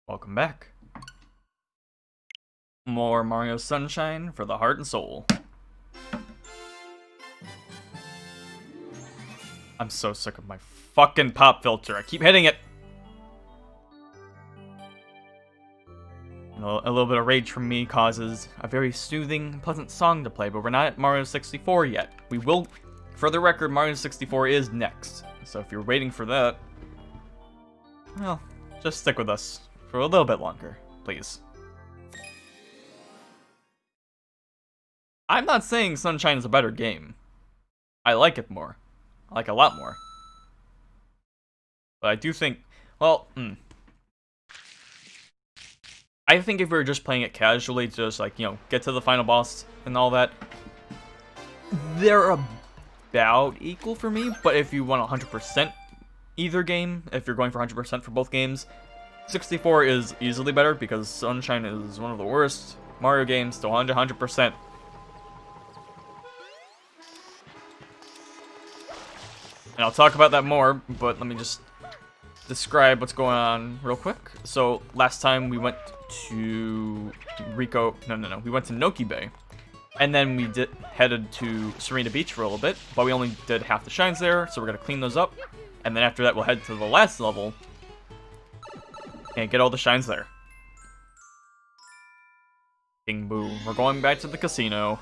Welcome back. More Mario Sunshine for the heart and soul. I'm so sick of my fucking pop filter. I keep hitting it. A little bit of rage from me causes a very soothing, pleasant song to play, but we're not at Mario 64 yet. We will, for the record, Mario 64 is next. So if you're waiting for that, well, just stick with us for a little bit longer, please. I'm not saying Sunshine is a better game. I like it more. I like it a lot more. But I do think, well, I think if we were just playing it casually, just like, get to the final boss and all that, they're about equal for me. But if you want 100% either game, if you're going for 100% for both games, 64 is easily better because Sunshine is one of the worst Mario games to 100%. And I'll talk about that more, but let me just describe what's going on real quick. So last time we went to we went to Noki Bay, and then we headed to Serena Beach for a little bit, but we only did half the shines there, so we're gonna clean those up, and then after that we'll head to the last level and get all the shines there. Bing boo. We're going back to the casino.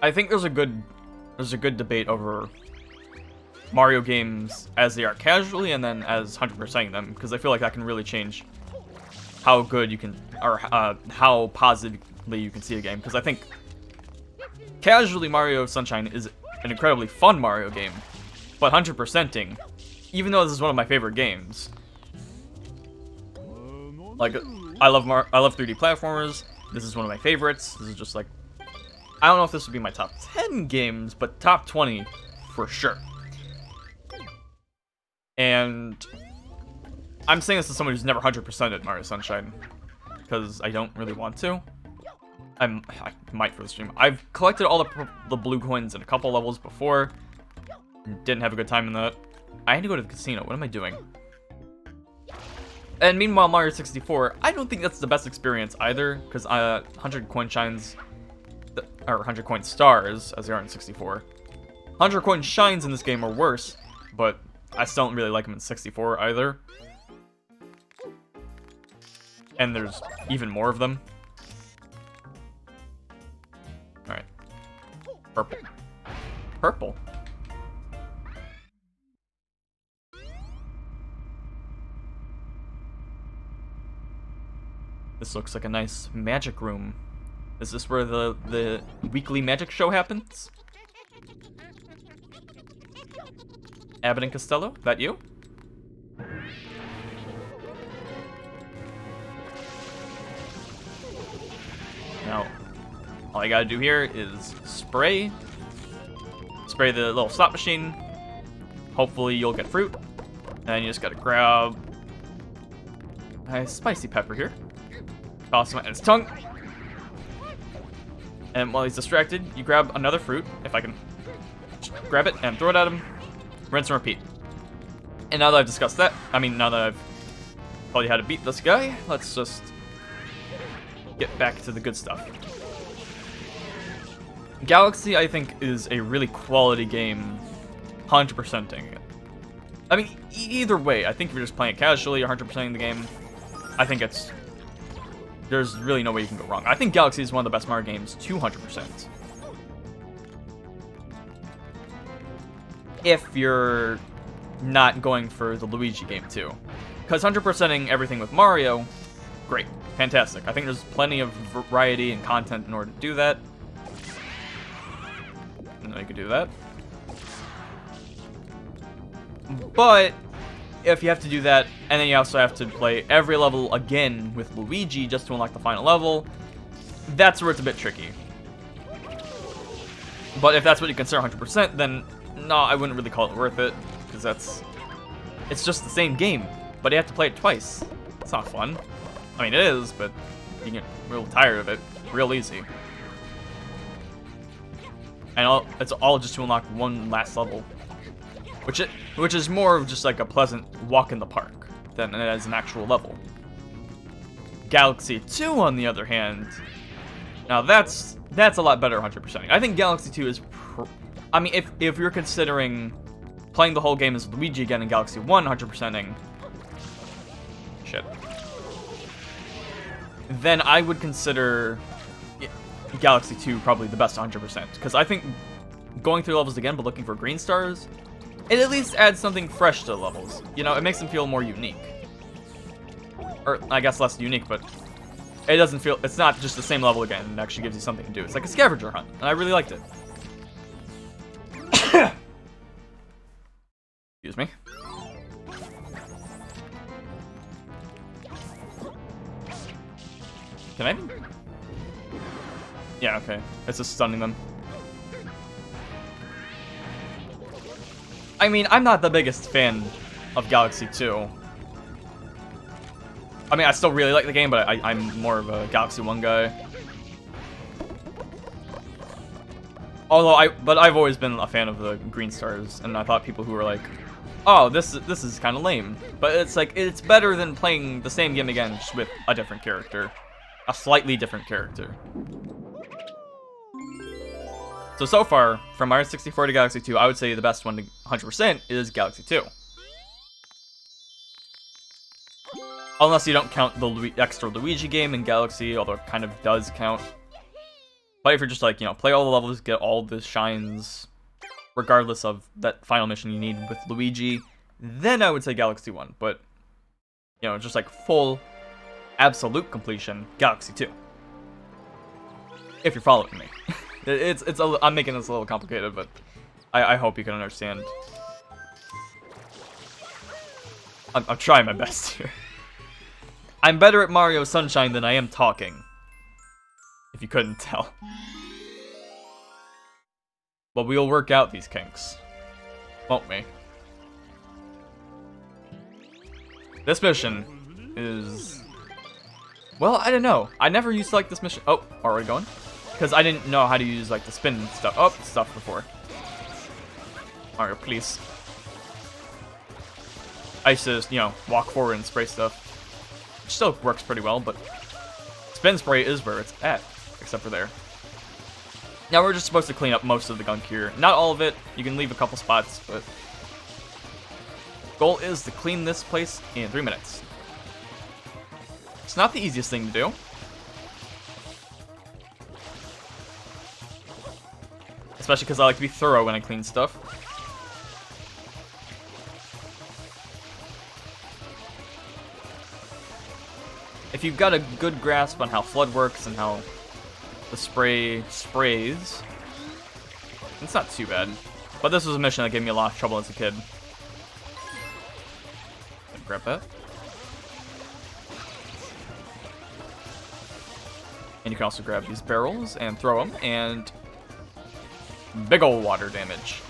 I think there's a good debate over Mario games as they are casually and then as 100%ing them, because I feel like that can really change how good you can, or how positively you can see a game. Because I think casually Mario Sunshine is an incredibly fun Mario game, but 100%ing, even though this is one of my favorite games, like I love 3D platformers. This is one of my favorites. This is just like, I don't know if this would be my top 10 games, but top 20 for sure. And I'm saying this as someone who's never 100%ed Mario Sunshine, because I don't really want to. I might for the stream. I've collected all the blue coins in a couple levels before. Didn't have a good time in that. I had to go to the casino. What am I doing? And meanwhile, Mario 64, I don't think that's the best experience either, because 100 coin shines, or 100 coin stars, as they are in 64. 100 coin shines in this game are worse, but I still don't really like them in 64 either. And there's even more of them. Alright. Purple. Purple. This looks like a nice magic room. Is this where the weekly magic show happens? Abbott and Costello, that you? Now, all I gotta do here is spray the little slot machine. Hopefully you'll get fruit. And you just gotta grab a spicy pepper here. Toss him in his tongue. And while he's distracted, you grab another fruit, if I can grab it, and throw it at him. Rinse and repeat. And now that I've discussed that, now that I've told you how to beat this guy, let's just get back to the good stuff. Galaxy, I think, is a really quality game, 100%ing it. Either way, I think if you're just playing it casually or 100%ing the game, I think there's really no way you can go wrong. I think Galaxy is one of the best Mario games to 100%. If you're not going for the Luigi game too. Because 100%ing everything with Mario, great, fantastic. I think there's plenty of variety and content in order to do that. And you could do that. But if you have to do that, and then you also have to play every level again with Luigi just to unlock the final level, that's where it's a bit tricky. But if that's what you consider 100%, then no, I wouldn't really call it worth it, because it's just the same game, but you have to play it twice. It's not fun. It is, but you get real tired of it real easy. And it's all just to unlock one last level. which is more of just like a pleasant walk in the park than it is an actual level. Galaxy 2, on the other hand, now that's a lot better 100%. I think Galaxy 2 is, I mean, if you're considering playing the whole game as Luigi again in Galaxy 1 100%ing, shit, then I would consider Galaxy 2 probably the best 100%, because I think going through levels again but looking for green stars, it at least adds something fresh to the levels. You know, it makes them feel more unique. Or, I guess less unique, but it doesn't feel, it's not just the same level again, it actually gives you something to do. It's like a scavenger hunt, and I really liked it. Excuse me. Can I? Yeah, okay. It's just stunning them. I mean, I'm not the biggest fan of Galaxy 2. I mean, I still really like the game, but I'm more of a Galaxy 1 guy. Although I've always been a fan of the green stars, and I thought people who were like, oh, this is kind of lame. But it's like, it's better than playing the same game again, just with a different character. A slightly different character. So far, from Mario 64 to Galaxy 2, I would say the best one to 100% is Galaxy 2. Unless you don't count the extra Luigi game in Galaxy, although it kind of does count. But if you're just like, you know, play all the levels, get all the shines, regardless of that final mission you need with Luigi, then I would say Galaxy 1. But, you know, just like full, absolute completion, Galaxy 2. If you're following me. I'm making this a little complicated, but I hope you can understand. I'm trying my best here. I'm better at Mario Sunshine than I am talking. If you couldn't tell. But we'll work out these kinks. Won't we? This mission is... well, I don't know. I never used to like this mission. Oh, are we going? Because I didn't know how to use like the spin stuff before. Mario, please. I used to just, you know, walk forward and spray stuff. Which still works pretty well, but spin spray is where it's at, except for there. Now we're just supposed to clean up most of the gunk here. Not all of it. You can leave a couple spots, but goal is to clean this place in 3 minutes. It's not the easiest thing to do. Especially because I like to be thorough when I clean stuff. If you've got a good grasp on how FLUDD works and how the spray sprays, it's not too bad. But this was a mission that gave me a lot of trouble as a kid. Grab that. And you can also grab these barrels and throw them, and big ol' water damage.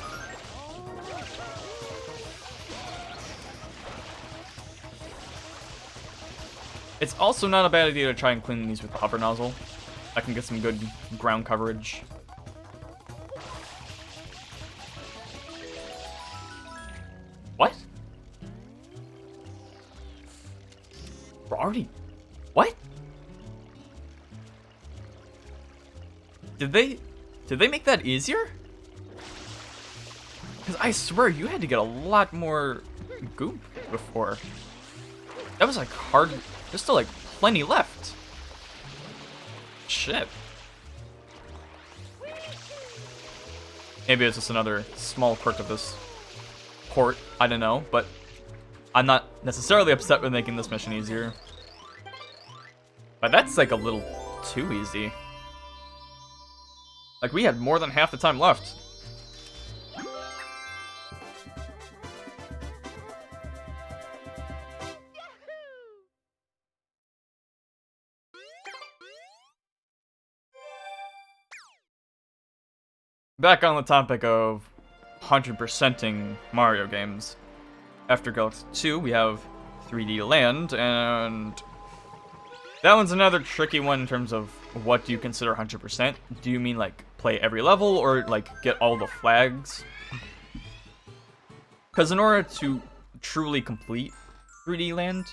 It's also not a bad idea to try and clean these with the hover nozzle. I can get some good ground coverage. What? We're already... what? Did they make that easier? Because I swear you had to get a lot more goop before. That was like hard. There's still like plenty left. Shit. Maybe it's just another small quirk of this port. I don't know, but I'm not necessarily upset with making this mission easier. But that's like a little too easy. Like, we had more than half the time left. Back on the topic of 100%ing Mario games. After Galaxy 2, we have 3D Land, and that one's another tricky one in terms of what do you consider 100%? Do you mean like play every level or like get all the flags? Because in order to truly complete 3D Land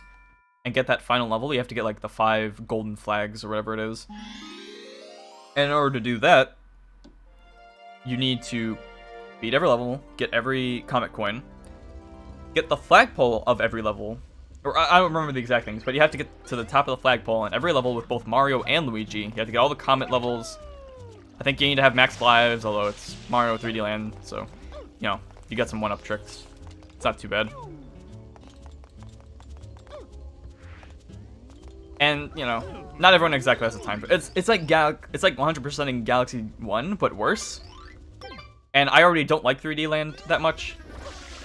and get that final level, you have to get like the 5 golden flags or whatever it is. And in order to do that, you need to beat every level, get every comet coin, get the flagpole of every level, or I don't remember the exact things, but you have to get to the top of the flagpole in every level with both Mario and Luigi. You have to get all the comet levels. I think you need to have max lives, although it's Mario 3D Land, so, you know, you got some one-up tricks. It's not too bad. And, you know, not everyone exactly has the time, but it's like 100% in Galaxy 1, but worse. And I already don't like 3D Land that much.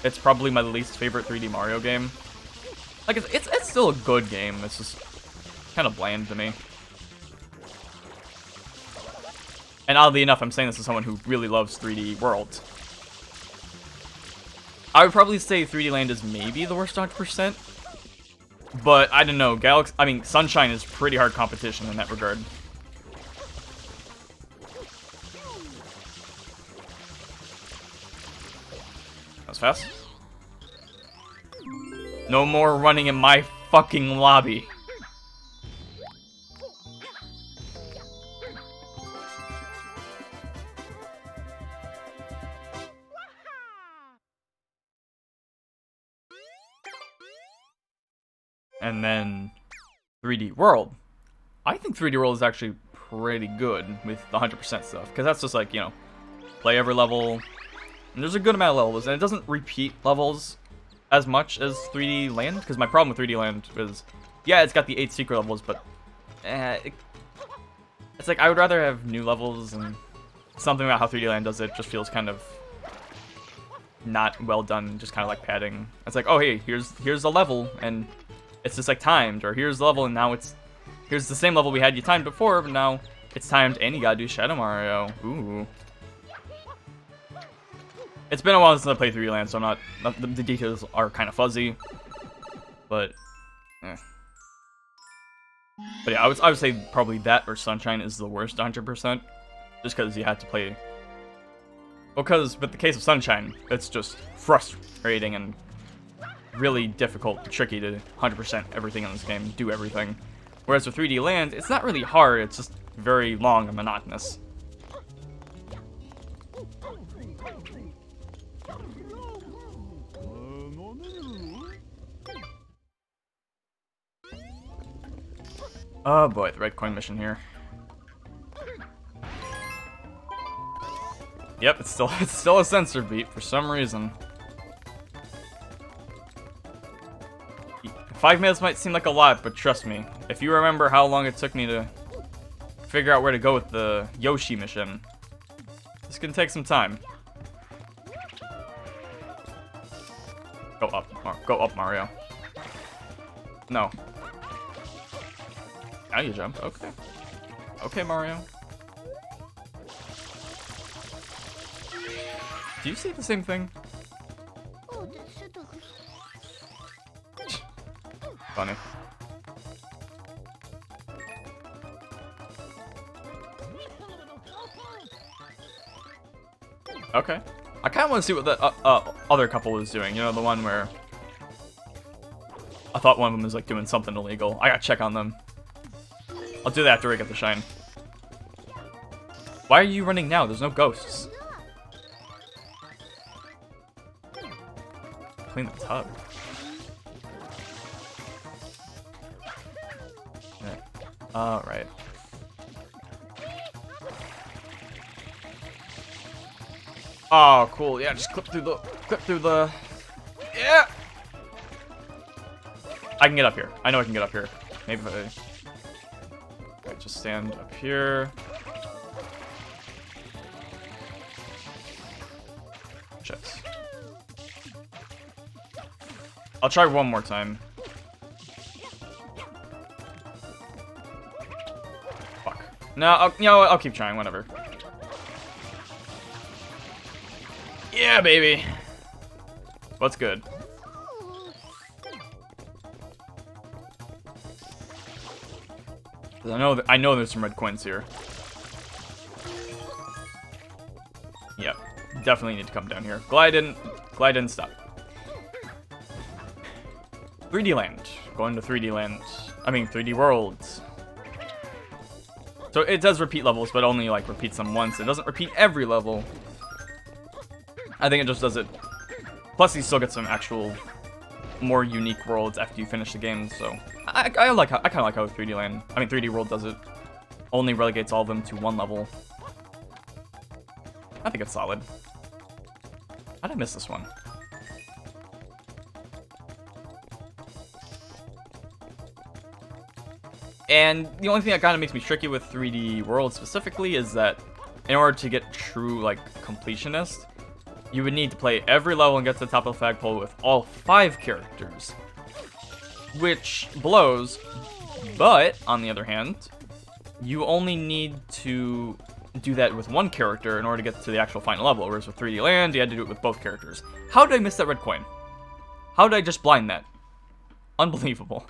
It's probably my least favorite 3D Mario game. Like, it's still a good game, it's just kind of bland to me. And oddly enough, I'm saying this as someone who really loves 3D World. I would probably say 3D Land is maybe the worst 100%. But, I don't know, Sunshine is pretty hard competition in that regard. That was fast. No more running in my fucking lobby. And then 3D World. I think 3D World is actually pretty good with the 100% stuff, because that's just like, you know, play every level, and there's a good amount of levels, and it doesn't repeat levels as much as 3D Land, because my problem with 3D Land is, yeah, it's got the 8 secret levels, but it's like I would rather have new levels, and something about how 3D Land does it just feels kind of not well done, just kind of like padding. It's like, oh hey, here's the level, and it's just like timed, or here's the level, and now here's the same level we had you timed before, but now it's timed, and you gotta do Shadow Mario. Ooh. It's been a while since I played 3D Land, so the details are kind of fuzzy, but But yeah, I would say probably that or Sunshine is the worst 100%, just because you had to play. Because with the case of Sunshine, it's just frustrating and really difficult and tricky to 100% everything in this game, do everything. Whereas with 3D Land, it's not really hard, it's just very long and monotonous. Oh boy, the red coin mission here. Yep, it's still a sensor beat for some reason. 5 minutes might seem like a lot, but trust me, if you remember how long it took me to figure out where to go with the Yoshi mission, this can take some time. Go up, Mario. No. Now you jump. Okay. Okay, Mario. Do you see the same thing? Funny. Okay. I kind of want to see what the other couple was doing. You know, the one where I thought one of them was like doing something illegal. I gotta check on them. I'll do that after I get the shine. Why are you running now? There's no ghosts. Clean the tub. Yeah. Alright. Oh, cool. Yeah, just clip through the... Yeah! I can get up here. I know I can get up here. Maybe if I... Just stand up here. Shit. I'll try one more time. Fuck. No, you know what? I'll keep trying, whatever. Yeah, baby. What's good? I know there's some red coins here. Yep, definitely need to come down here. Glad I didn't stop. 3D Land. Going to 3D Land. I mean, 3D World. So it does repeat levels, but only, like, repeats them once. It doesn't repeat every level. I think it just does it. Plus, you still get some actual more unique worlds after you finish the game, so I kind of like how 3D Land, I mean 3D World does it. Only relegates all of them to one level. I think it's solid. How did I miss this one? And the only thing that kind of makes me tricky with 3D World specifically is that in order to get true, like, completionist, you would need to play every level and get to the top of the flagpole with all 5 characters. Which blows, but, on the other hand, you only need to do that with one character in order to get to the actual final level, whereas with 3D Land, you had to do it with both characters. How did I miss that red coin? How did I just blind that? Unbelievable.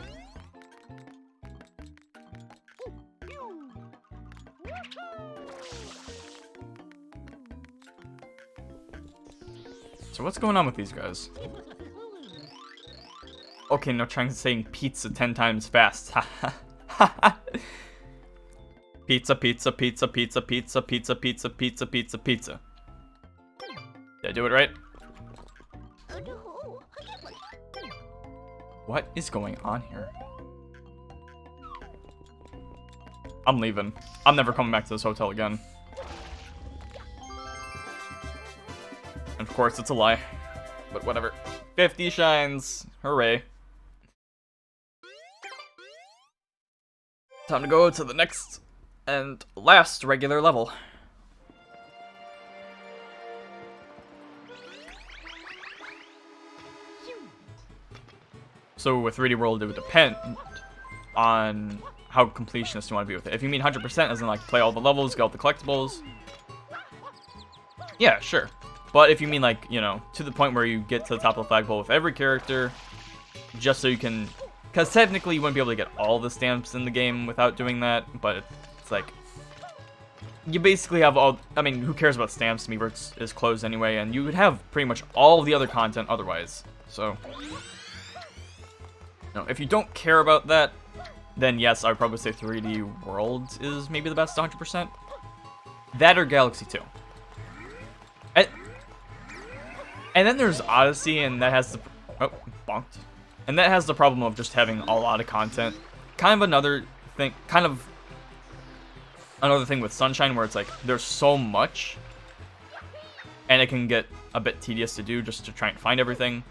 So what's going on with these guys? Okay, no, trying saying pizza 10 times fast. Pizza, pizza, pizza, pizza, pizza, pizza, pizza, pizza, pizza, pizza. Did I do it right? What is going on here? I'm leaving. I'm never coming back to this hotel again. And of course, it's a lie. But whatever. 50 shines. Hooray. Time to go to the next and last regular level. So with 3D World, it would depend on how completionist you want to be with it. If you mean 100%, as in like play all the levels, get all the collectibles, yeah, sure. But if you mean like, you know, to the point where you get to the top of the flagpole with every character, just so you can, because technically you wouldn't be able to get all the stamps in the game without doing that, but it's like, you basically have all, I mean, who cares about stamps? Miiverse is closed anyway, and you would have pretty much all the other content otherwise, so. No, if you don't care about that, then yes, I would probably say 3D World is maybe the best 100%. That or Galaxy 2. And then there's Odyssey, and that has the... Oh, bonked. And that has the problem of just having a lot of content. Kind of another thing with Sunshine, where it's like, there's so much, and it can get a bit tedious to do just to try and find everything.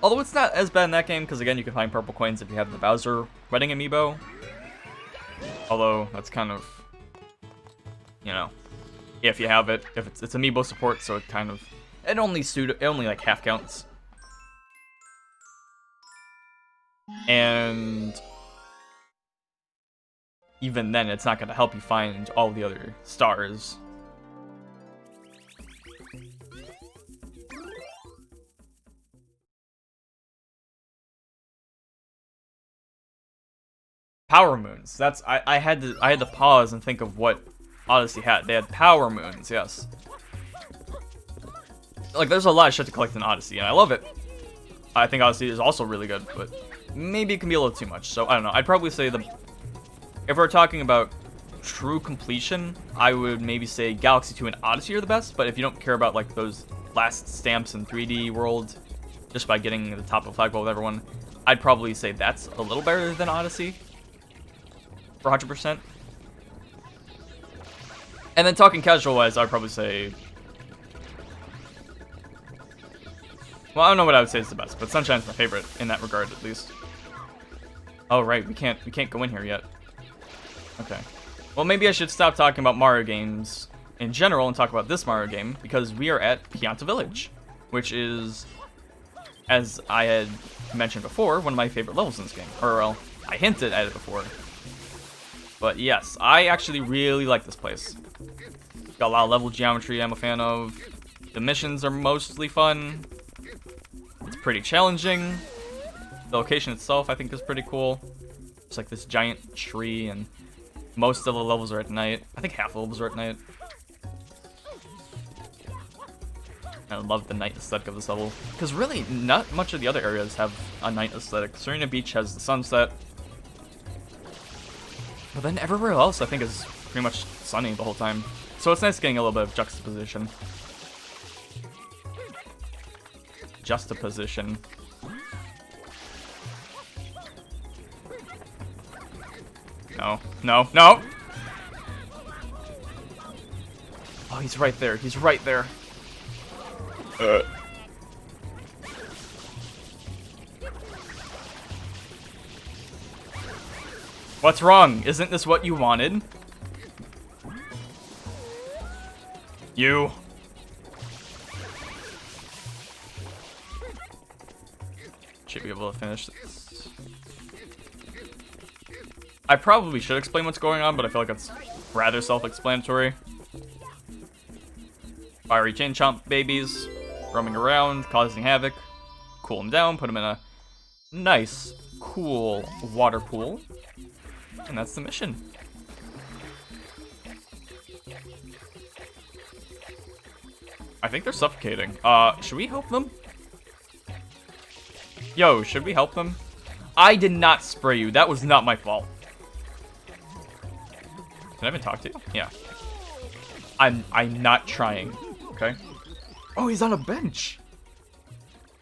Although it's not as bad in that game, because again, you can find purple coins if you have the Bowser wedding amiibo. Although, that's kind of, you know, if you have it, if it's amiibo support, so it kind of, it only like half counts. And even then, it's not going to help you find all the other stars. Power moons. That's I had to pause and think of what Odyssey had. They had power moons, yes. Like, there's a lot of shit to collect in Odyssey, and I love it. I think Odyssey is also really good, but maybe it can be a little too much. So I don't know. I'd probably say if we're talking about true completion, I would maybe say Galaxy 2 and Odyssey are the best. But if you don't care about like those last stamps in 3D World, just by getting the top of flagpole with everyone, I'd probably say that's a little better than Odyssey. For 100%. And then talking casual-wise, I'd probably say... Well, I don't know what I would say is the best, but Sunshine's my favorite in that regard, at least. Oh, right, we can't go in here yet. Okay. Well, maybe I should stop talking about Mario games in general and talk about this Mario game, because we are at Pianta Village, which is, as I had mentioned before, one of my favorite levels in this game. Or, well, I hinted at it before. But yes, I actually really like this place. Got a lot of level geometry I'm a fan of. The missions are mostly fun. It's pretty challenging. The location itself I think is pretty cool. It's like this giant tree, and most of the levels are at night. I think half the levels are at night. I love the night aesthetic of this level. Because really, not much of the other areas have a night aesthetic. Serena Beach has the sunset. But then everywhere else, I think, is pretty much sunny the whole time. So it's nice getting a little bit of juxtaposition. Juxtaposition. No, no, no! Oh, he's right there. He's right there. What's wrong? Isn't this what you wanted? You. Should be able to finish this. I probably should explain what's going on, but I feel like it's rather self-explanatory. Fiery chain chomp babies roaming around, causing havoc. Cool them down, put them in a nice, cool water pool. And that's the mission. I think they're suffocating. Should we help them? Yo, should we help them? I did not spray you. That was not my fault. Can I even talk to you? Yeah. I'm not trying. Okay. Oh, he's on a bench.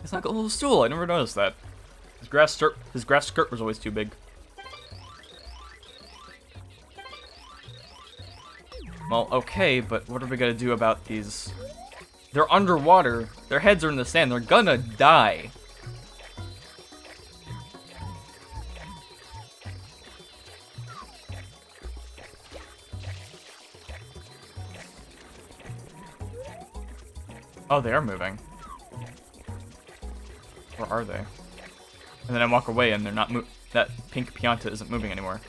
It's like a little stool. I never noticed that. His grass skirt was always too big. Well, okay, but what are we gonna do about these? They're underwater. Their heads are in the sand. They're gonna die. Oh, they are moving. Where are they? And then I walk away and they're not that pink Pianta isn't moving anymore.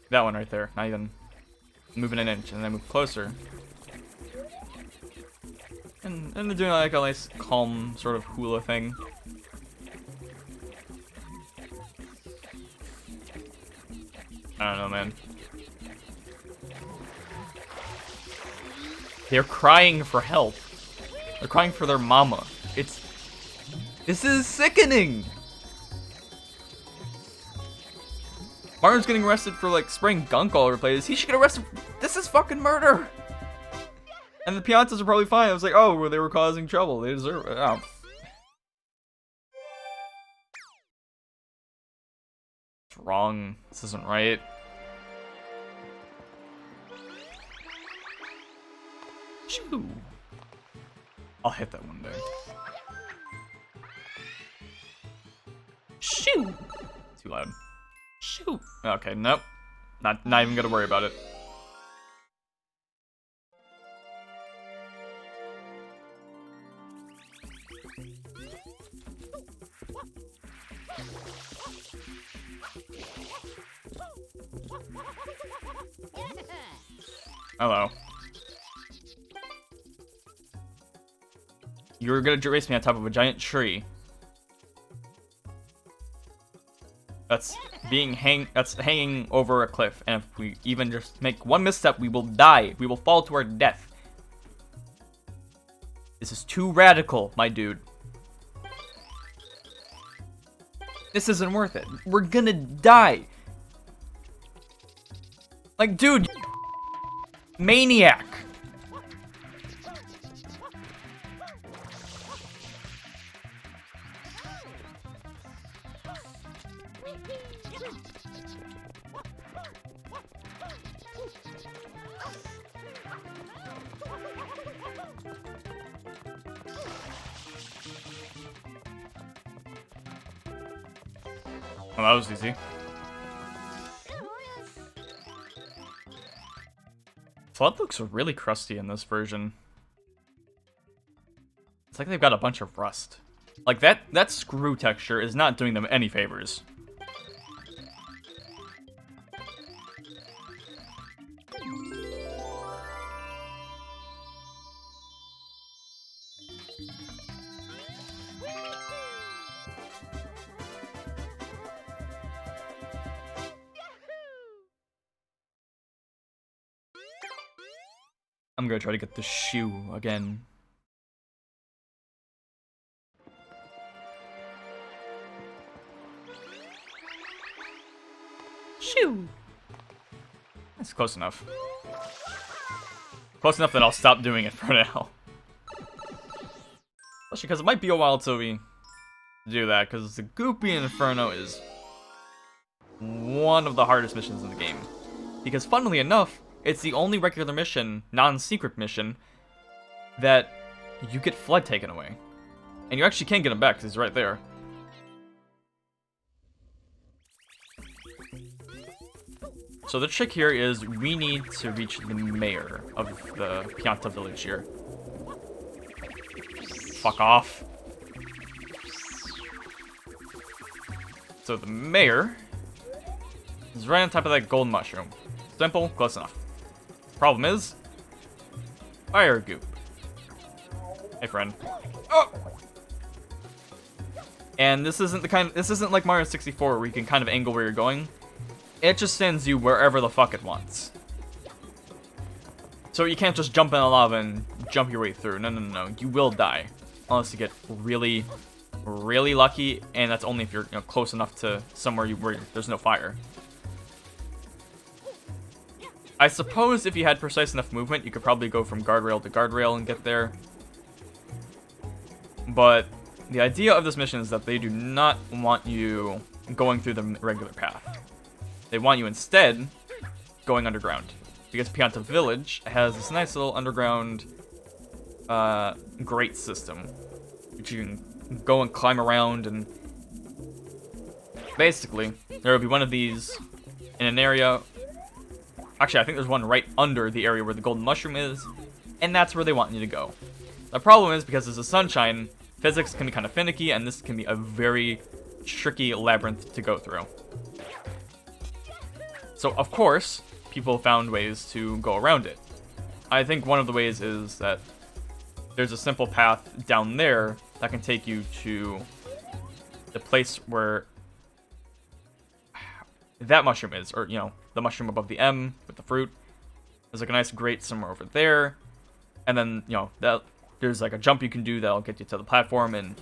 That one right there, not even moving an inch, and then I move closer. And they're doing like a nice calm sort of hula thing. I don't know, man. They're crying for help. They're crying for their mama. This is sickening! Martin's getting arrested for, like, spraying gunk all over the place. He should get arrested. This is fucking murder! And the Piantas are probably fine. I was like, oh, well, they were causing trouble. They deserve it. Oh. It's wrong. This isn't right. Shoo. I'll hit that one day. Shoo! Too loud. Shoo! Okay, nope. Not even gonna worry about it. Hello. You're gonna race me on top of a giant tree. That's hanging over a cliff, and if we even just make one misstep, we will die. We will fall to our death. This is too radical, my dude. This isn't worth it. We're gonna die. Like, dude, maniac. Well, that was easy. Flood looks really crusty in this version. It's like they've got a bunch of rust. Like, that screw texture is not doing them any favors. I'm gonna try to get the shoe again. Shoe! That's close enough. Close enough that I'll stop doing it for now. Especially because it might be a while till we do that, because the Goopy Inferno is one of the hardest missions in the game. Because funnily enough, it's the only regular mission, non-secret mission, that you get Flood taken away. And you actually can get him back, because he's right there. So the trick here is we need to reach the mayor of the Pianta Village here. Fuck off. So the mayor is right on top of that golden mushroom. Simple, close enough. Problem is, fire goop. Hey friend. Oh! And this isn't like Mario 64 where you can kind of angle where you're going. It just sends you wherever the fuck it wants. So you can't just jump in the lava and jump your way through. No. You will die. Unless you get really, really lucky, and that's only if you're close enough to somewhere where there's no fire. I suppose if you had precise enough movement, you could probably go from guardrail to guardrail and get there. But the idea of this mission is that they do not want you going through the regular path. They want you instead going underground. Because Pianta Village has this nice little underground grate system. Which you can go and climb around, and basically, there will be one of these in an area. Actually, I think there's one right under the area where the golden mushroom is, and that's where they want you to go. The problem is, because there's a sunshine, physics can be kind of finicky, and this can be a very tricky labyrinth to go through. So, of course, people found ways to go around it. I think one of the ways is that there's a simple path down there that can take you to the place where that mushroom is, or, the mushroom above the M with the fruit. There's like a nice grate somewhere over there, and then, there's like a jump you can do that'll get you to the platform and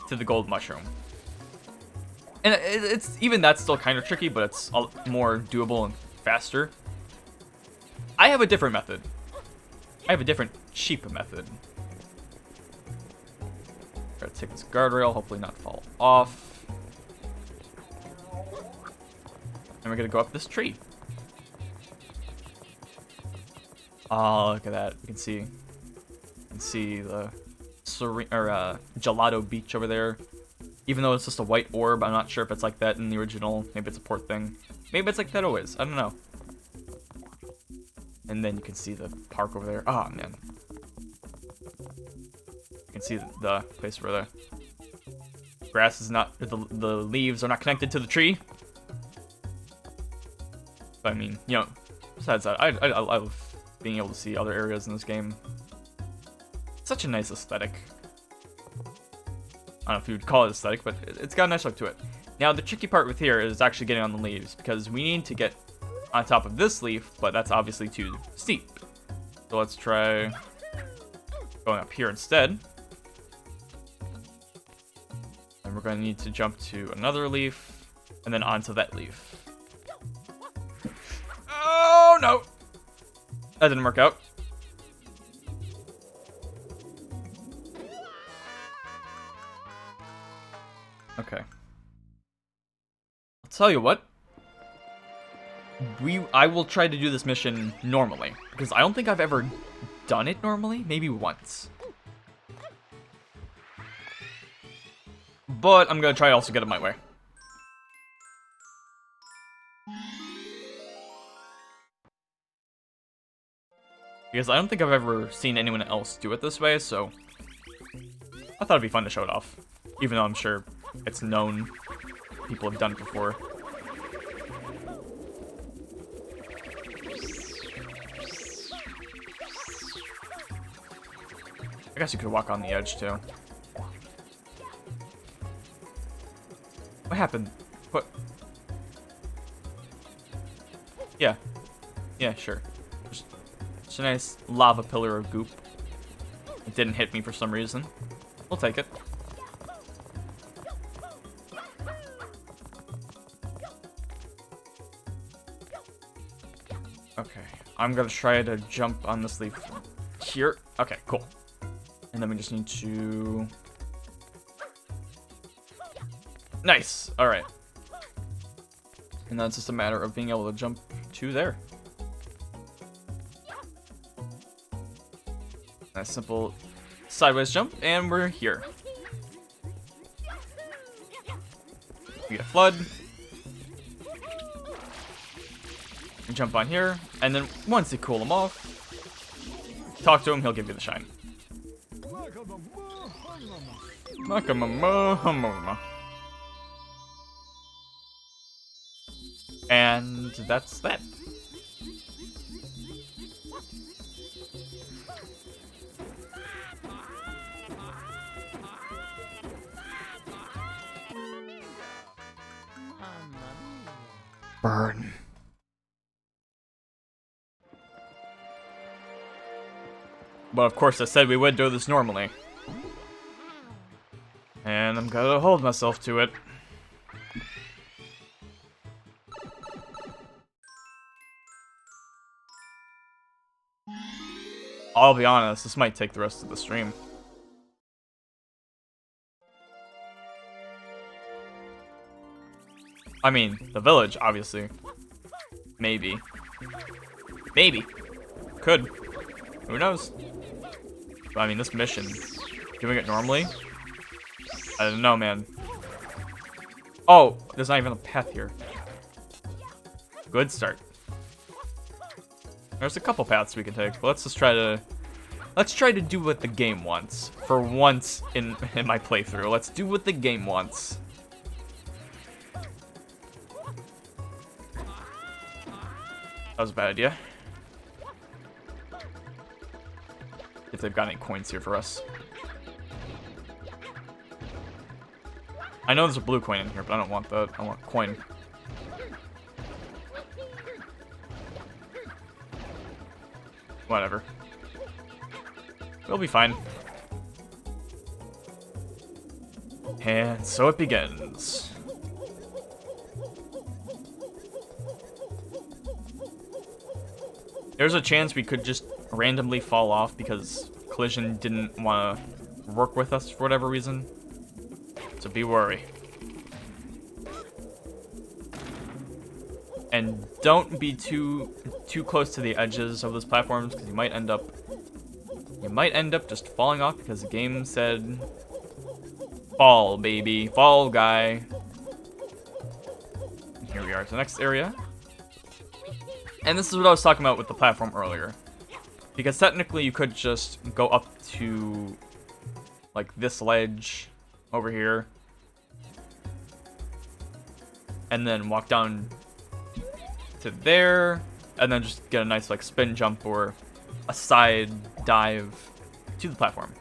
to the gold mushroom. And it's even that's still kind of tricky, but it's more doable and faster. I have a different method. I have a different cheap method. Try to take this guardrail, hopefully not fall off. And we're gonna go up this tree. Oh, look at that! You can see the Gelato Beach over there. Even though it's just a white orb, I'm not sure if it's like that in the original. Maybe it's a port thing. Maybe it's like that always. I don't know. And then you can see the park over there. Oh, man. You can see the place where the grass is not, the leaves are not connected to the tree. But I mean, besides that, I love being able to see other areas in this game. Such a nice aesthetic. I don't know if you would call it aesthetic, but it's got a nice look to it. Now, the tricky part with here is actually getting on the leaves, because we need to get on top of this leaf, but that's obviously too steep. So let's try going up here instead. And we're going to need to jump to another leaf, and then onto that leaf. Oh, no! That didn't work out. Okay. I'll tell you what. I will try to do this mission normally, because I don't think I've ever done it normally. Maybe once. But I'm gonna try to also get it my way. Because I don't think I've ever seen anyone else do it this way, so I thought it'd be fun to show it off. Even though I'm sure it's known. People have done it before. I guess you could walk on the edge, too. What happened? What? Yeah. Yeah, sure. Just It's a nice lava pillar of goop. It didn't hit me for some reason. We'll take it. Okay, I'm gonna try to jump on this leaf here. Okay, cool. And then we just need to... Nice! Alright. And then it's just a matter of being able to jump to there. Nice simple sideways jump, and we're here. We get flood. We jump on here, and then once you cool him off, talk to him, he'll give you the shine. And that's that. Burn. But of course I said we would do this normally. And I'm gonna hold myself to it. I'll be honest, this might take the rest of the stream. I mean, the village, obviously. Maybe. Maybe. Could. Who knows? But, I mean, this mission, doing it normally? I don't know, man. Oh, there's not even a path here. Good start. There's a couple paths we can take, but let's just try to do what the game wants. For once in my playthrough, let's do what the game wants. That was a bad idea. If they've got any coins here for us. I know there's a blue coin in here, but I don't want that. I want a coin. Whatever. We'll be fine. And so it begins. There's a chance we could just randomly fall off because Collision didn't want to work with us for whatever reason. So be wary. And don't be too close to the edges of those platforms because you might end up just falling off because the game said fall, baby, fall guy. And here we are at the next area. And this is what I was talking about with the platform earlier. Because technically you could just go up to like this ledge over here and then walk down to there and then just get a nice like spin jump or a side dive to the platform.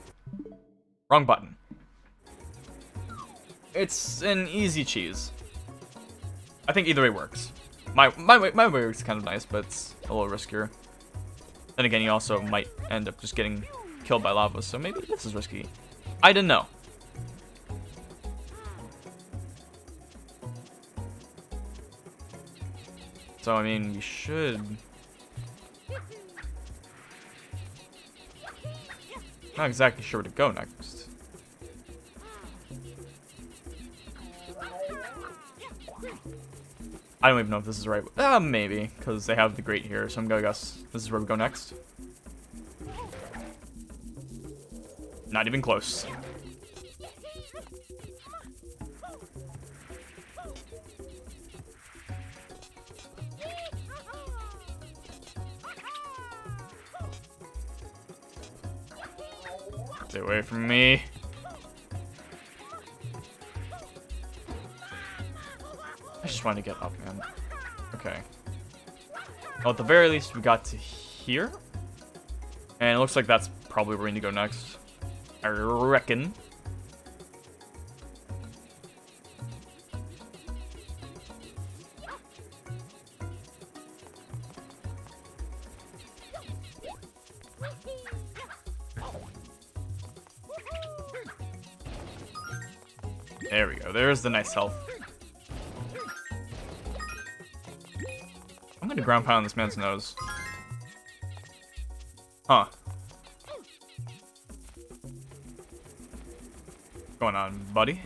Wrong button. It's an easy cheese. I think either way works. My way is kind of nice, but it's a little riskier. Then again, you also might end up just getting killed by lava, so maybe this is risky. I don't know. So, I mean, we should... Not exactly sure where to go next. I don't even know if this is right. Maybe, because they have the grate here, so I'm gonna guess this is where we go next. Not even close. Stay away from me. I just want to get up, man. Okay. Well, at the very least, we got to here. And it looks like that's probably where we need to go next. I reckon. There we go. There's the nice health. I'm gonna ground pound this man's nose. Huh. What's going on, buddy?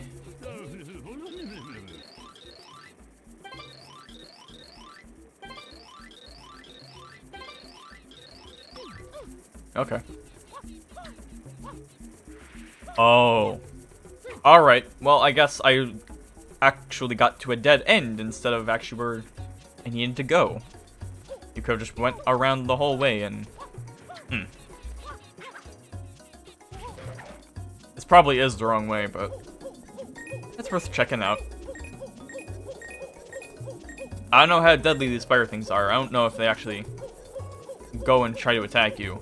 Okay. Oh. Alright. Well, I guess I actually got to a dead end instead of actually where I needed to go. You could have just went around the whole way and... This probably is the wrong way, but... it's worth checking out. I don't know how deadly these fire things are. I don't know if they actually go and try to attack you.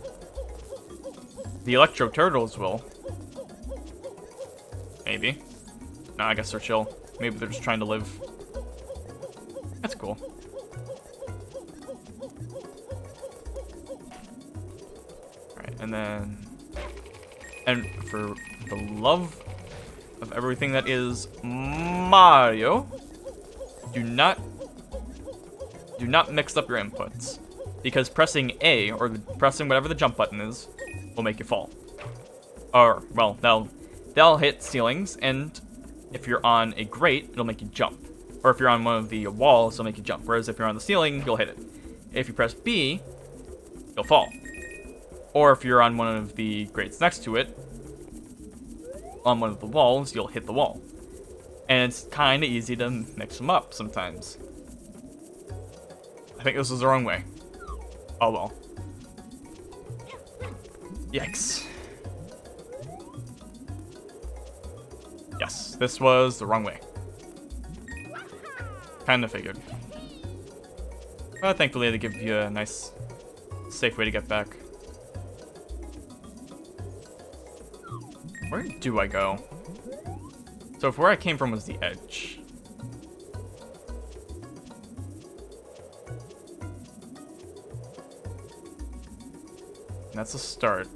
The electro turtles will. Maybe. No, I guess they're chill. Maybe they're just trying to live. That's cool. Alright, and then... and for the love of everything that is Mario, do not mix up your inputs. Because pressing A, or pressing whatever the jump button is, will make you fall. Or, well, they'll hit ceilings, and if you're on a grate, it'll make you jump. Or if you're on one of the walls, it'll make you jump. Whereas if you're on the ceiling, you'll hit it. If you press B, you'll fall. Or if you're on one of the grates next to it, on one of the walls, you'll hit the wall. And it's kind of easy to mix them up sometimes. I think this was the wrong way. Oh well. Yikes. Yes, this was the wrong way. Kinda figured. But thankfully they give you a nice, safe way to get back. Where do I go? So if where I came from was the edge. That's a start.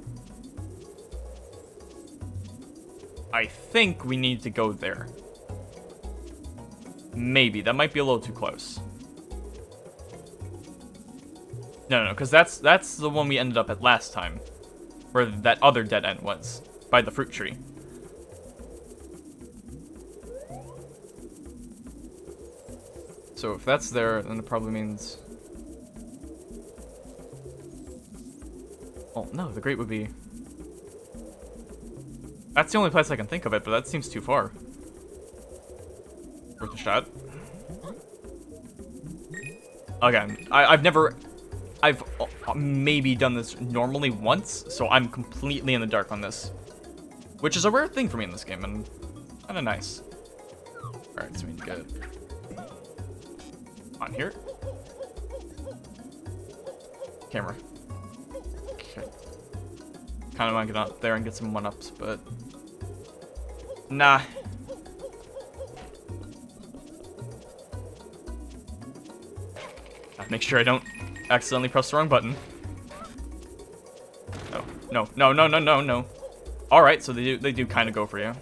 I think we need to go there. Maybe. That might be a little too close. No, because that's the one we ended up at last time. Where that other dead end was. By the fruit tree. So if that's there, then it probably means... oh, no, the grate would be... that's the only place I can think of it, but that seems too far. Worth a shot. Again, I've maybe done this normally once, so I'm completely in the dark on this. Which is a rare thing for me in this game, and kind of nice. Alright, so we need to get on here. Camera. Okay. Kind of want to get out there and get some one-ups, but... nah. Make sure I don't accidentally press the wrong button. No, no, no, no, no, no, no. Alright, so they do kind of go for you. I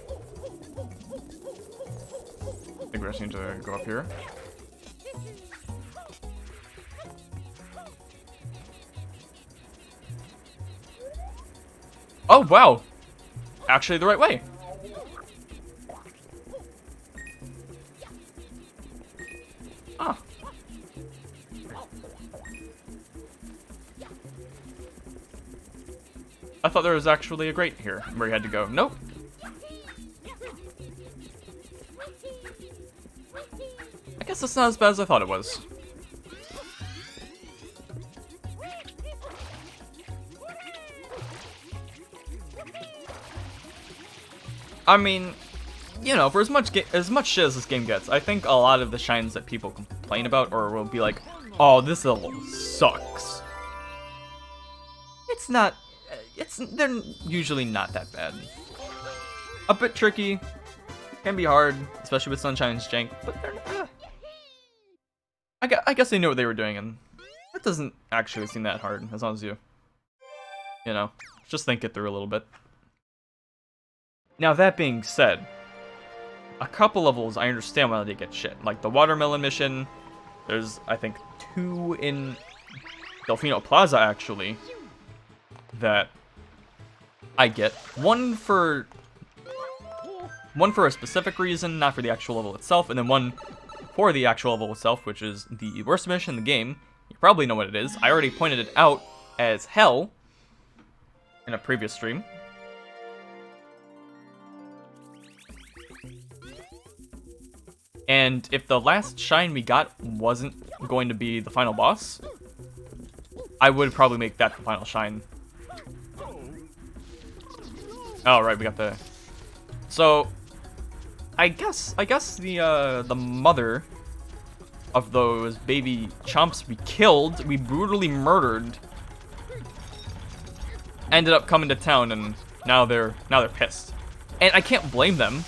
think we just need to go up here. Oh, wow! Actually the right way. Ah. I thought there was actually a grate here where you had to go. Nope. I guess that's not as bad as I thought it was. I mean, you know, for as much shit as this game gets, I think a lot of the shines that people complain about or will be like, oh, this level sucks. It's not... they're usually not that bad. A bit tricky, can be hard, especially with Sunshine's jank, but they're I guess they knew what they were doing, and it doesn't actually seem that hard, as long as you You know, just think it through a little bit. Now, that being said, a couple levels I understand why they get shit. Like the watermelon mission, there's, I think, 2 in Delfino Plaza, actually, that I get. One for a specific reason, not for the actual level itself, and then one for the actual level itself, which is the worst mission in the game. You probably know what it is. I already pointed it out as hell in a previous stream. And if the last shine we got wasn't going to be the final boss, I would probably make that the final shine. Oh, right, we got the... So, I guess the mother of those baby chomps we killed, we brutally murdered, ended up coming to town, and now they're pissed. And I can't blame them.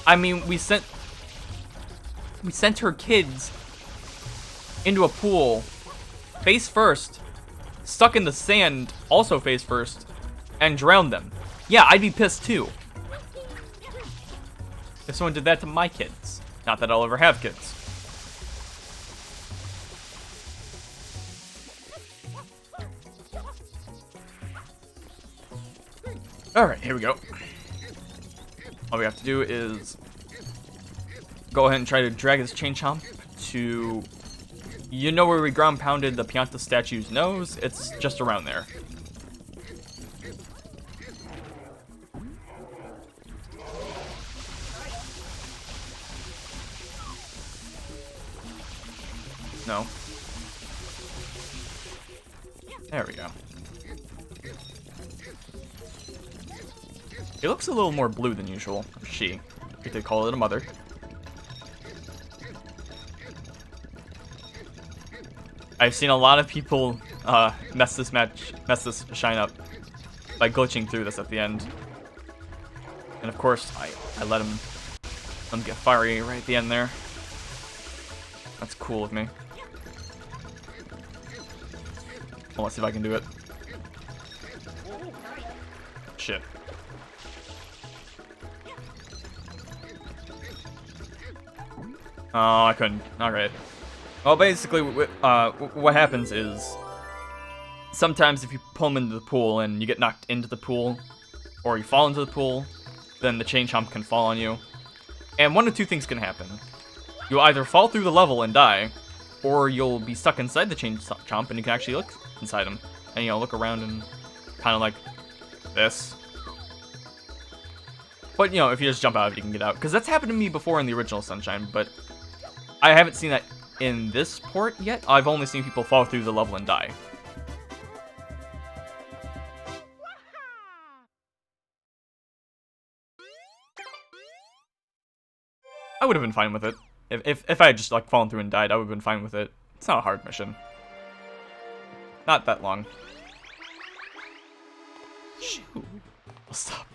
I mean, we sent her kids into a pool, face first, stuck in the sand, also face first, and drowned them. Yeah, I'd be pissed too if someone did that to my kids. Not that I'll ever have kids. Alright, here we go. All we have to do is go ahead and try to drag this chain chomp to... You know where we ground pounded the Pianta statue's nose? It's just around there. No. There we go. It looks a little more blue than usual. She. If they call it a mother. I've seen a lot of people mess this shine up by glitching through this at the end. And of course, I let him get fiery right at the end there. That's cool with me. Well, let's see if I can do it. Shit. Oh, I couldn't. Alright. Well, basically, what happens is, sometimes if you pull them into the pool and you get knocked into the pool, or you fall into the pool, then the chain chomp can fall on you. And one of two things can happen. You'll either fall through the level and die, or you'll be stuck inside the chain chomp and you can actually look inside him. And, you know, look around and kind of like this. But, you know, if you just jump out, you can get out. Because that's happened to me before in the original Sunshine, but I haven't seen that in this port yet. I've only seen people fall through the level and die. I would have been fine with it. If I had just like fallen through and died, I would have been fine with it. It's not a hard mission. Not that long. Shoot. I'll stop.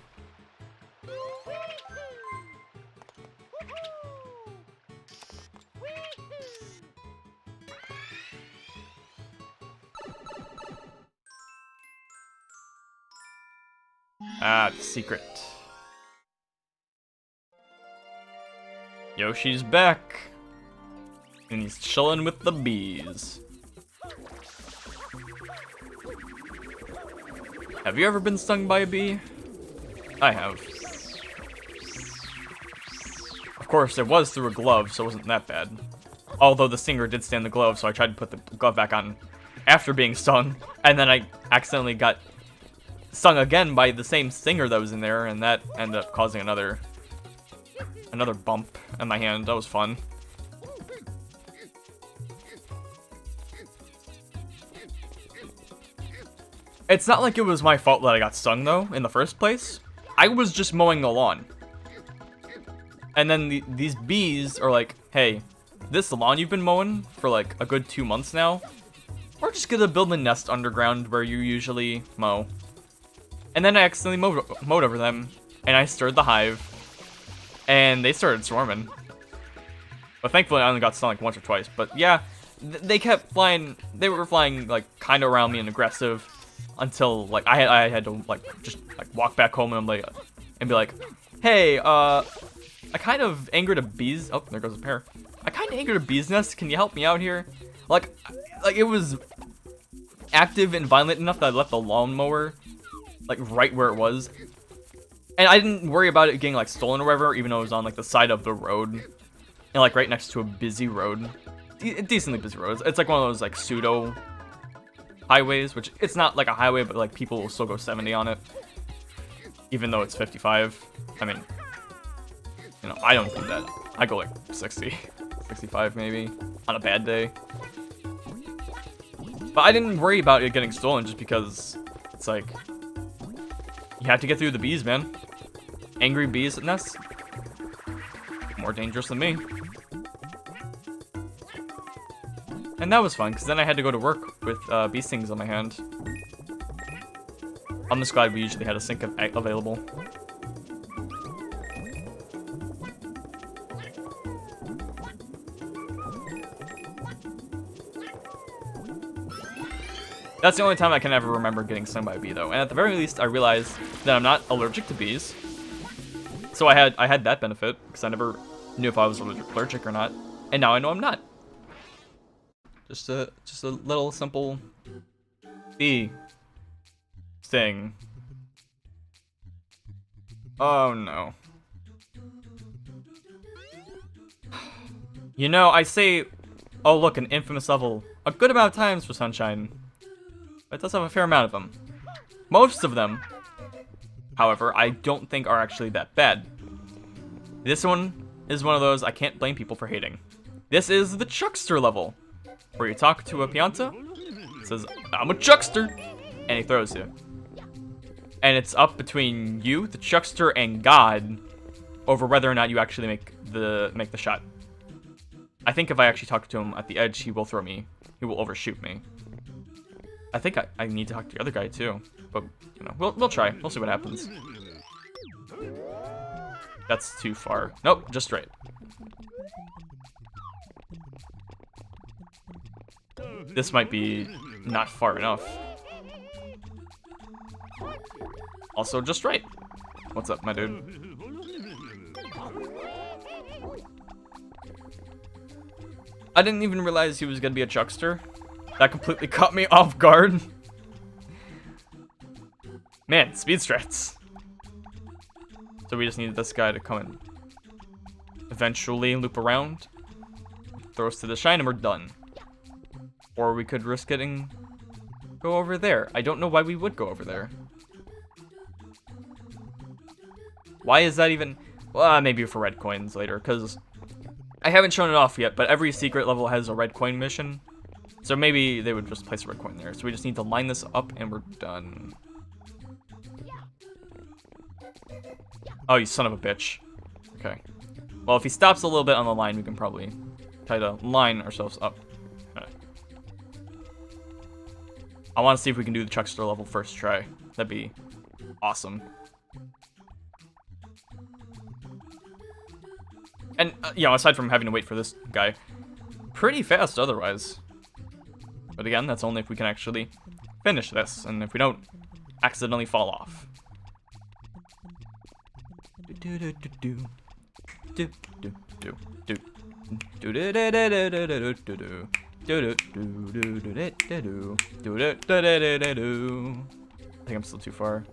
Ah, the secret. Yoshi's back. And he's chilling with the bees. Have you ever been stung by a bee? I have. Of course, it was through a glove, so it wasn't that bad. Although the stinger did stay in the glove, so I tried to put the glove back on after being stung. And then I accidentally got stung again by the same stinger that was in there, and that ended up causing another bump in my hand. That was fun. It's not like it was my fault that I got stung, though, in the first place. I was just mowing the lawn. And then these bees are like, hey, this lawn you've been mowing for like a good 2 months now, we're just gonna build a nest underground where you usually mow. And then I accidentally mowed over them, and I stirred the hive, and they started swarming. But thankfully I only got stung like once or twice. But yeah, they kept flying, they were flying like kind of around me and aggressive. until like I had to like just like walk back home and be like, hey, I kind of angered a bee's. Oh, there goes a pair. I kind of angered a bee's nest. Can you help me out here? Like it was active and violent enough that I left the lawnmower like right where it was, and I didn't worry about it getting like stolen or whatever, even though it was on like the side of the road and like right next to a busy road, decently busy road. It's like one of those like pseudo highways, which it's not like a highway, but like people will still go 70 on it, even though it's 55. I mean, you know, I don't do that. I go like 60, 65 maybe on a bad day. But I didn't worry about it getting stolen just because it's like, you have to get through the bees, man. Angry bees nests, more dangerous than me. And that was fun, because then I had to go to work with bee stings on my hand. I'm just glad we usually had a sink available. That's the only time I can ever remember getting stung by a bee, though. And at the very least, I realized that I'm not allergic to bees. So I had that benefit, because I never knew if I was allergic or not. And now I know I'm not. Just a little simple bee sting. Oh no. You know, I say, oh look, an infamous level a good amount of times for Sunshine. But it does have a fair amount of them. Most of them, however, I don't think are actually that bad. This one is one of those I can't blame people for hating. This is the Chuckster level, where you talk to a Pianta, says, I'm a Chuckster, and he throws you. And it's up between you, the Chuckster, and God over whether or not you actually make the shot. I think if I actually talk to him at the edge, he will throw me. He will overshoot me. I think I need to talk to the other guy too, but you know, we'll try. We'll see what happens. That's too far. Nope, just right. This might be not far enough. Also just right. What's up, my dude? I didn't even realize he was gonna be a Chuckster. That completely caught me off guard. Man, speed strats. So we just needed this guy to come and eventually loop around, throw us to the shine, and we're done. Or we could risk go over there. I don't know why we would go over there. Why is that even? Well, maybe for red coins later, because I haven't shown it off yet, but every secret level has a red coin mission. So maybe they would just place a red coin there. So we just need to line this up and we're done. Oh, you son of a bitch. Okay. Well, if he stops a little bit on the line, we can probably try to line ourselves up. Okay. I want to see if we can do the Chuckster level first try. That'd be awesome. And, you know, aside from having to wait for this guy, pretty fast otherwise. But again, that's only if we can actually finish this, and if we don't accidentally fall off. I think I'm still too far.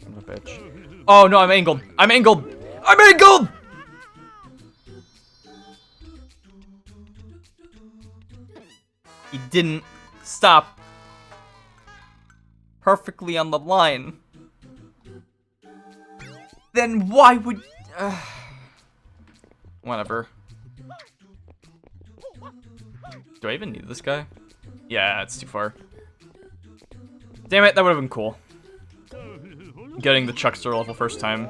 I'm a bitch. Oh no, I'm angled! I'm angled! I'm angled! He didn't stop perfectly on the line. Then why would... Whatever. Do I even need this guy? Yeah, it's too far. Damn it, that would have been cool. Getting the Chuckster level first time.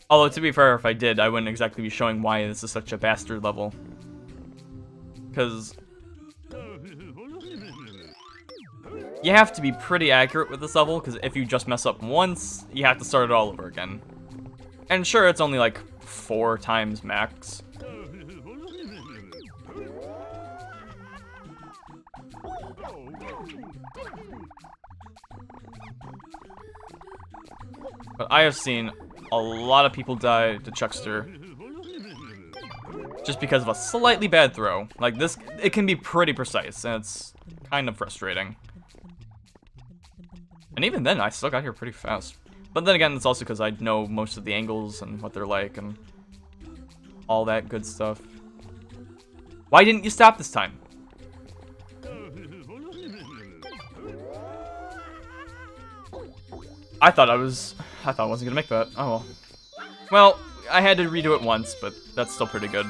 Although, to be fair, if I did, I wouldn't exactly be showing why this is such a bastard level. Because you have to be pretty accurate with this level, because if you just mess up once, you have to start it all over again. And sure, it's only like 4 times max. But I have seen a lot of people die to Chuckster just because of a slightly bad throw. Like this, it can be pretty precise, and it's kind of frustrating. And even then, I still got here pretty fast. But then again, it's also because I know most of the angles and what they're like and all that good stuff. Why didn't you stop this time? I thought I wasn't gonna make that. Oh well. Well, I had to redo it once, but that's still pretty good.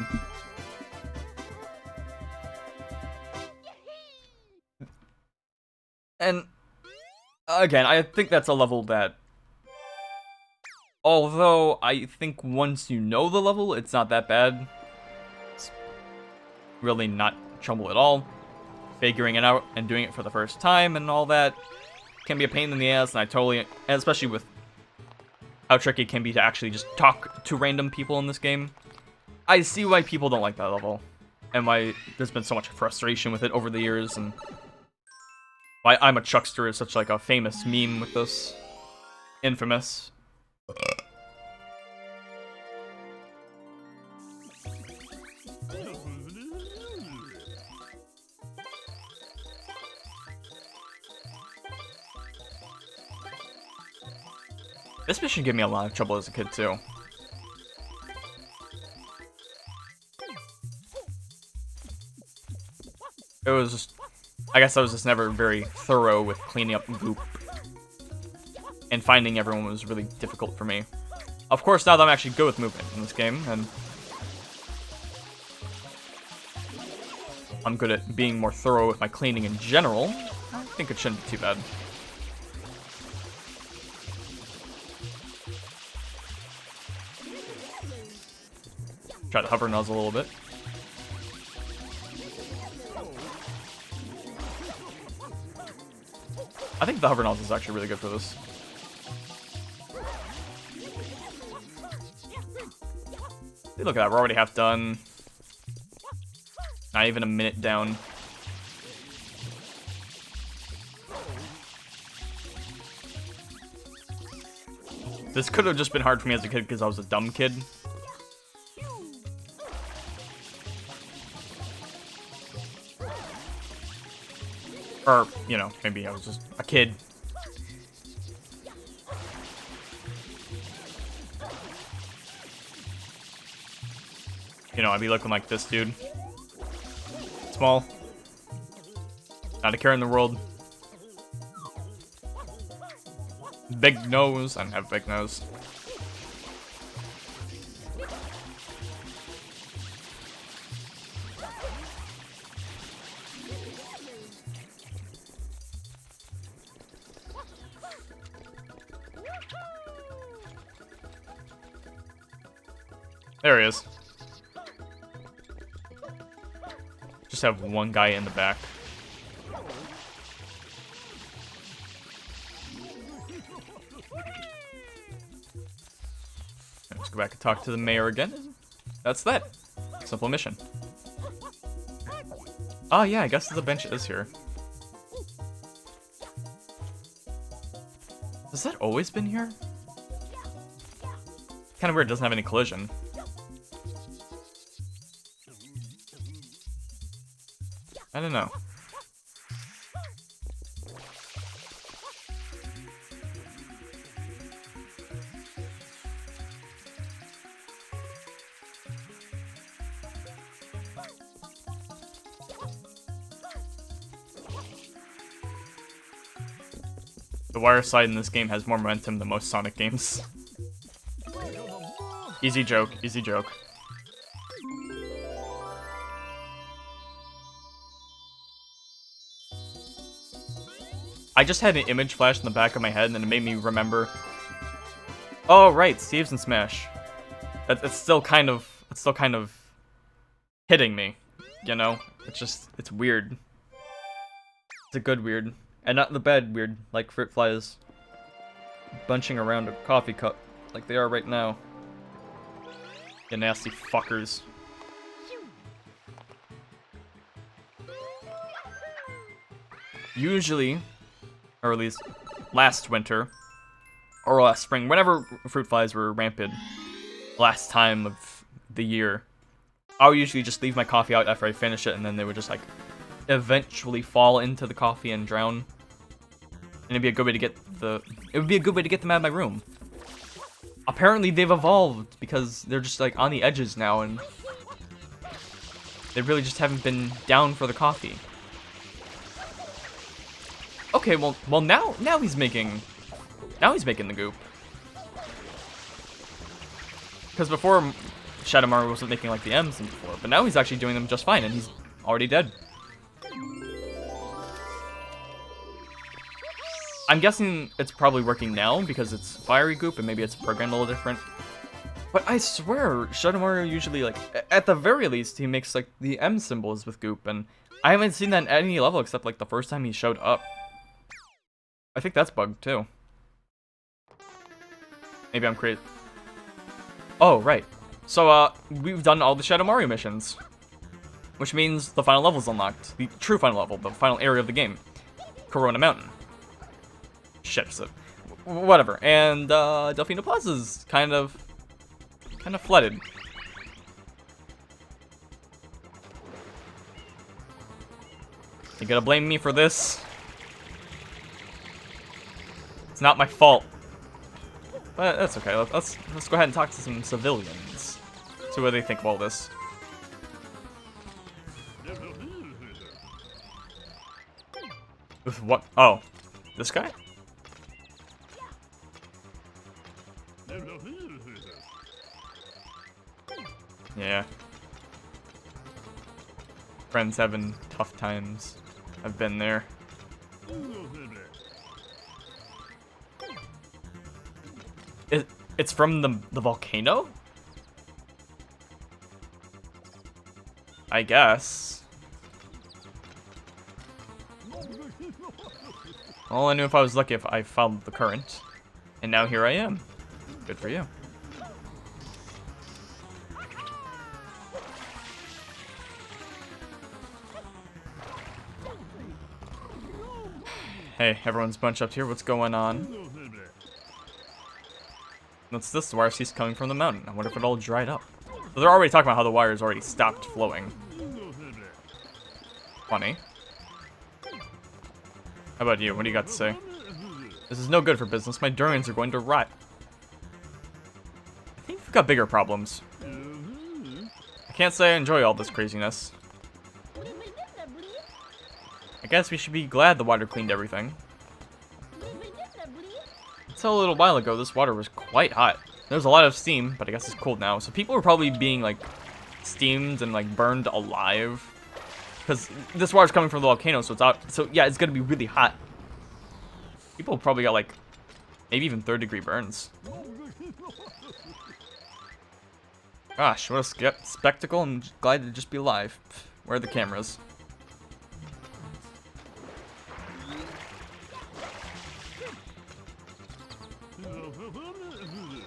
And again, I think that's a level that, although I think once you know the level, it's not that bad. It's really not trouble at all. Figuring it out and doing it for the first time and all that can be a pain in the ass, and I totally, especially with how tricky it can be to actually just talk to random people in this game. I see why people don't like that level, and why there's been so much frustration with it over the years, and why I'm a Chuckster is such like a famous meme with this. Infamous. This mission gave me a lot of trouble as a kid, too. It was just, I guess I was just never very thorough with cleaning up goop. And finding everyone was really difficult for me. Of course, now that I'm actually good with movement in this game, and I'm good at being more thorough with my cleaning in general, I think it shouldn't be too bad. Try to hover nozzle a little bit. I think the hover nozzle is actually really good for this. Hey, look at that, we're already half done. Not even a minute down. This could have just been hard for me as a kid because I was a dumb kid. Or, you know, maybe I was just a kid. You know, I'd be looking like this dude. Small. Not a care in the world. Big nose. I don't have a big nose. There he is. Just have one guy in the back. Let's go back and talk to the mayor again. That's that. Simple mission. Oh yeah, I guess the bench is here. Has that always been here? Kind of weird, it doesn't have any collision. I don't know. The wire slide in this game has more momentum than most Sonic games. Easy joke, easy joke. I just had an image flash in the back of my head, and it made me remember. Oh right, Steve's in Smash. It's still kind of hitting me, you know. It's weird. It's a good weird, and not the bad weird like fruit flies bunching around a coffee cup like they are right now. You nasty fuckers. Usually, or at least last winter, or last spring, whenever fruit flies were rampant last time of the year, I would usually just leave my coffee out after I finish it, and then they would just like eventually fall into the coffee and drown. And it'd be a good way to get them out of my room. Apparently they've evolved because they're just like on the edges now, and they really just haven't been down for the coffee. Okay, well now he's making the goop. Because before Shadow Mario wasn't making like the M's before, but now he's actually doing them just fine, and he's already dead. I'm guessing it's probably working now because it's fiery goop and maybe it's programmed a little different. But I swear, Shadow Mario usually, like, at the very least, he makes like the M symbols with goop, and I haven't seen that at any level except like the first time he showed up. I think that's bugged too. Maybe I'm crazy. Oh, right. So, we've done all the Shadow Mario missions. Which means the final level's unlocked. The true final level, the final area of the game. Corona Mountain. Shit, so whatever. And, Delfino Plaza's kind of flooded. You gonna blame me for this? It's not my fault. But that's okay. Let's go ahead and talk to some civilians. See what they think of all this. With what? Oh, this guy? Yeah. Friends having tough times. I've been there. It's from the volcano? I guess. Well, I knew if I was lucky if I followed the current. And now here I am. Good for you. Hey, everyone's bunched up here. What's going on? What's this? The wire ceased coming from the mountain. I wonder if it all dried up. So they're already talking about how the wire's already stopped flowing. Funny. How about you? What do you got to say? This is no good for business. My durians are going to rot. I think we've got bigger problems. I can't say I enjoy all this craziness. I guess we should be glad the water cleaned everything. Until a little while ago, this water was quite hot. There was a lot of steam, but I guess it's cooled now. So people were probably being like steamed and like burned alive. Because this water's coming from the volcano, so it's out. So yeah, it's gonna be really hot. People probably got like maybe even 3rd-degree burns. Gosh, what a spectacle! I'm glad to just be alive. Where are the cameras?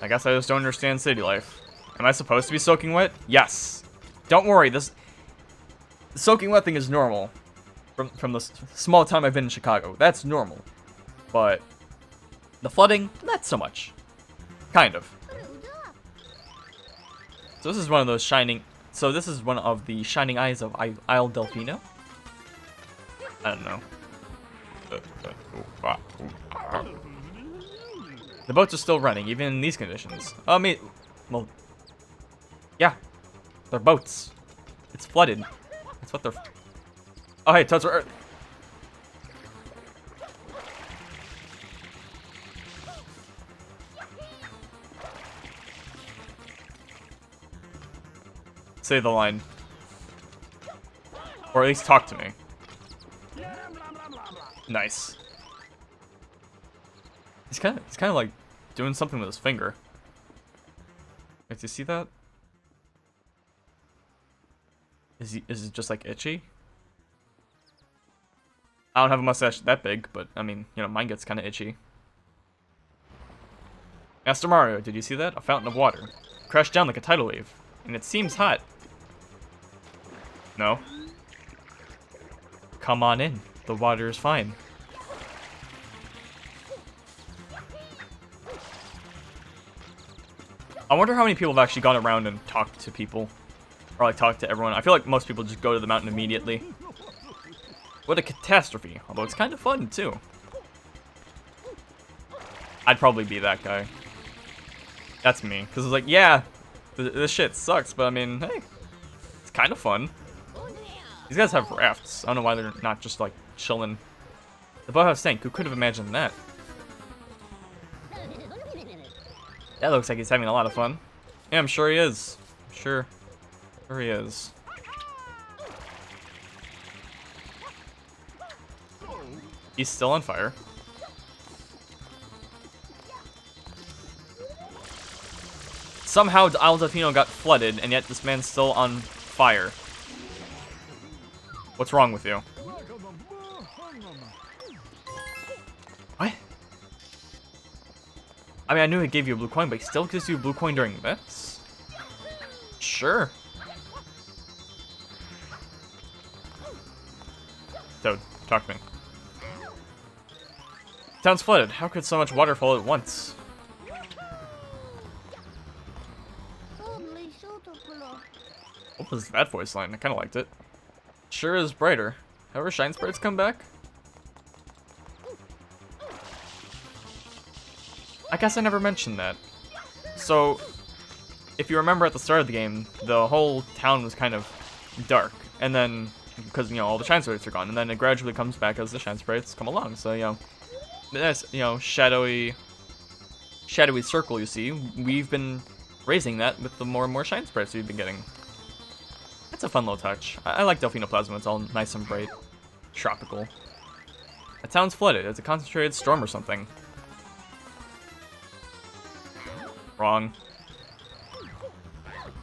I guess I just don't understand city life. Am I supposed to be soaking wet? Yes. Don't worry, this soaking wet thing is normal. From the small time I've been in Chicago. That's normal. But the flooding, not so much. Kind of. So this is one of those shining... So this is one of the shining eyes of Isle Delfino? I don't know. The boats are still running, even in these conditions. I mean, well, yeah, they're boats. It's flooded. That's what they're... Oh, hey, Toads are... Say the line. Or at least talk to me. Nice. He's kind of like doing something with his finger. Wait, do you see that? Is it just like itchy? I don't have a mustache that big, but I mean, you know, mine gets kind of itchy. Master Mario, did you see that? A fountain of water. Crashed down like a tidal wave. And it seems hot. No. Come on in. The water is fine. I wonder how many people have actually gone around and talked to people. Or, like, talked to everyone. I feel like most people just go to the mountain immediately. What a catastrophe. Although it's kind of fun, too. I'd probably be that guy. That's me. Because it's like, yeah, this shit sucks, but I mean, hey, it's kind of fun. These guys have rafts. I don't know why they're not just, like, chilling. The boathouse sank. Who could have imagined that? That looks like he's having a lot of fun. Yeah, I'm sure he is. Sure he is. He's still on fire. Somehow Isle Delfino got flooded, and yet this man's still on fire. What's wrong with you? What? I mean, I knew he gave you a blue coin, but he still gives you a blue coin during this? Sure. Toad, talk to me. Town's flooded. How could so much water fall at once? What was that voice line? I kind of liked it. Sure is brighter. However, Shine Sprites come back? I guess I never mentioned that. So, if you remember at the start of the game, the whole town was kind of dark. And then, because, you know, all the Shine Sprites are gone. And then it gradually comes back as the Shine Sprites come along. So, you know, that's, you know, shadowy circle you see. We've been raising that with the more and more Shine Sprites we've been getting. That's a fun little touch. I like Delfino Plasma. It's all nice and bright. Tropical. The town's flooded. It's a concentrated storm or something. Wrong.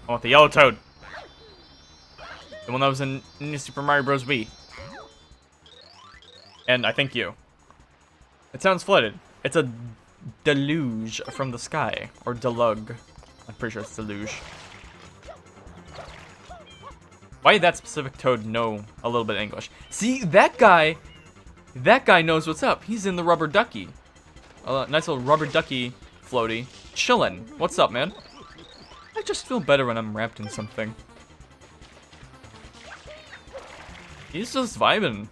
I want the yellow toad. The one that was in New Super Mario Bros. Wii. And I think you. The town's flooded. It's a deluge from the sky. Or delug. I'm pretty sure it's deluge. Why did that specific toad know a little bit of English? See, that guy knows what's up. He's in the rubber ducky. A nice little rubber ducky floaty. Chillin'. What's up, man? I just feel better when I'm wrapped in something. He's just vibing.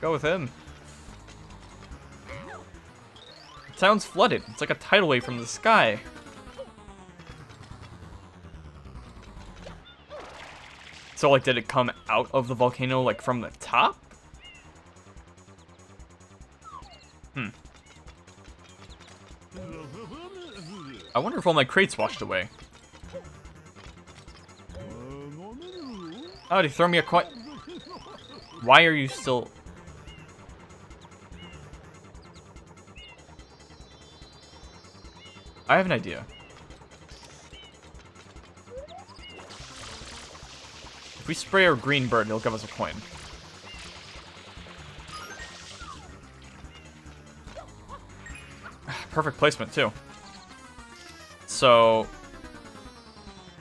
Go with him. The town's flooded. It's like a tidal wave from the sky. So, like, did it come out of the volcano, like, from the top? I wonder if all my crates washed away. Oh, did he throw me a coin? Why are you still... I have an idea. If we spray our green bird, it'll give us a coin. Perfect placement, too. So,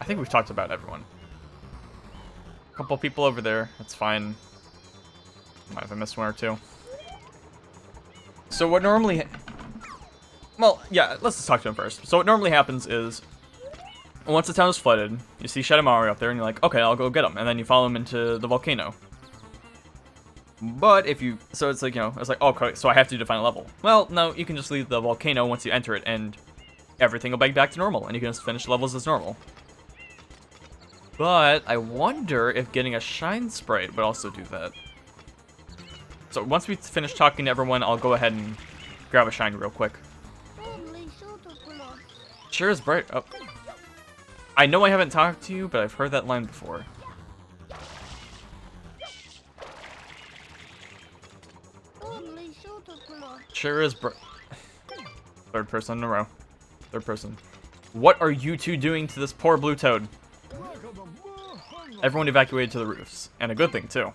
I think we've talked about everyone. A couple people over there, that's fine. Might have missed one or two. So what normally... Well, yeah, let's just talk to him first. So what normally happens is, once the town is flooded, you see Shadow Mario up there, and you're like, okay, I'll go get him. And then you follow him into the volcano. But if you... So it's like, you know, it's like, okay, so I have to do the final level. Well, no, you can just leave the volcano once you enter it, and everything will be back to normal, and you can just finish levels as normal. But I wonder if getting a Shine Sprite would also do that. So once we finish talking to everyone, I'll go ahead and grab a Shine real quick. Sure is bright. Oh. I know I haven't talked to you, but I've heard that line before. Sure is bright. Third person in a row. Third person. What are you two doing to this poor blue toad? Everyone evacuated to the roofs. And a good thing, too.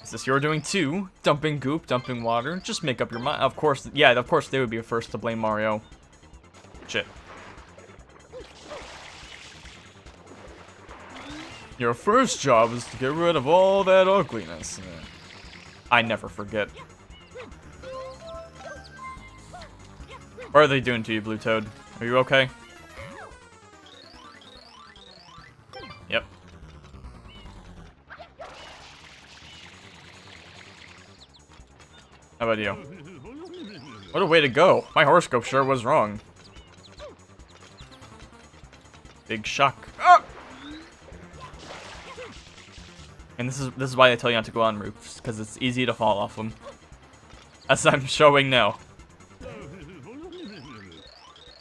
Is this your doing, too? Dumping goop, dumping water? Just make up your mind. Of course, yeah, of course they would be first to blame Mario. Shit. Your first job is to get rid of all that ugliness. I never forget. What are they doing to you, Blue Toad? Are you okay? Yep. How about you? What a way to go. My horoscope sure was wrong. Big shock. Ah! And this is why I tell you not to go on roofs, because it's easy to fall off them. As I'm showing now.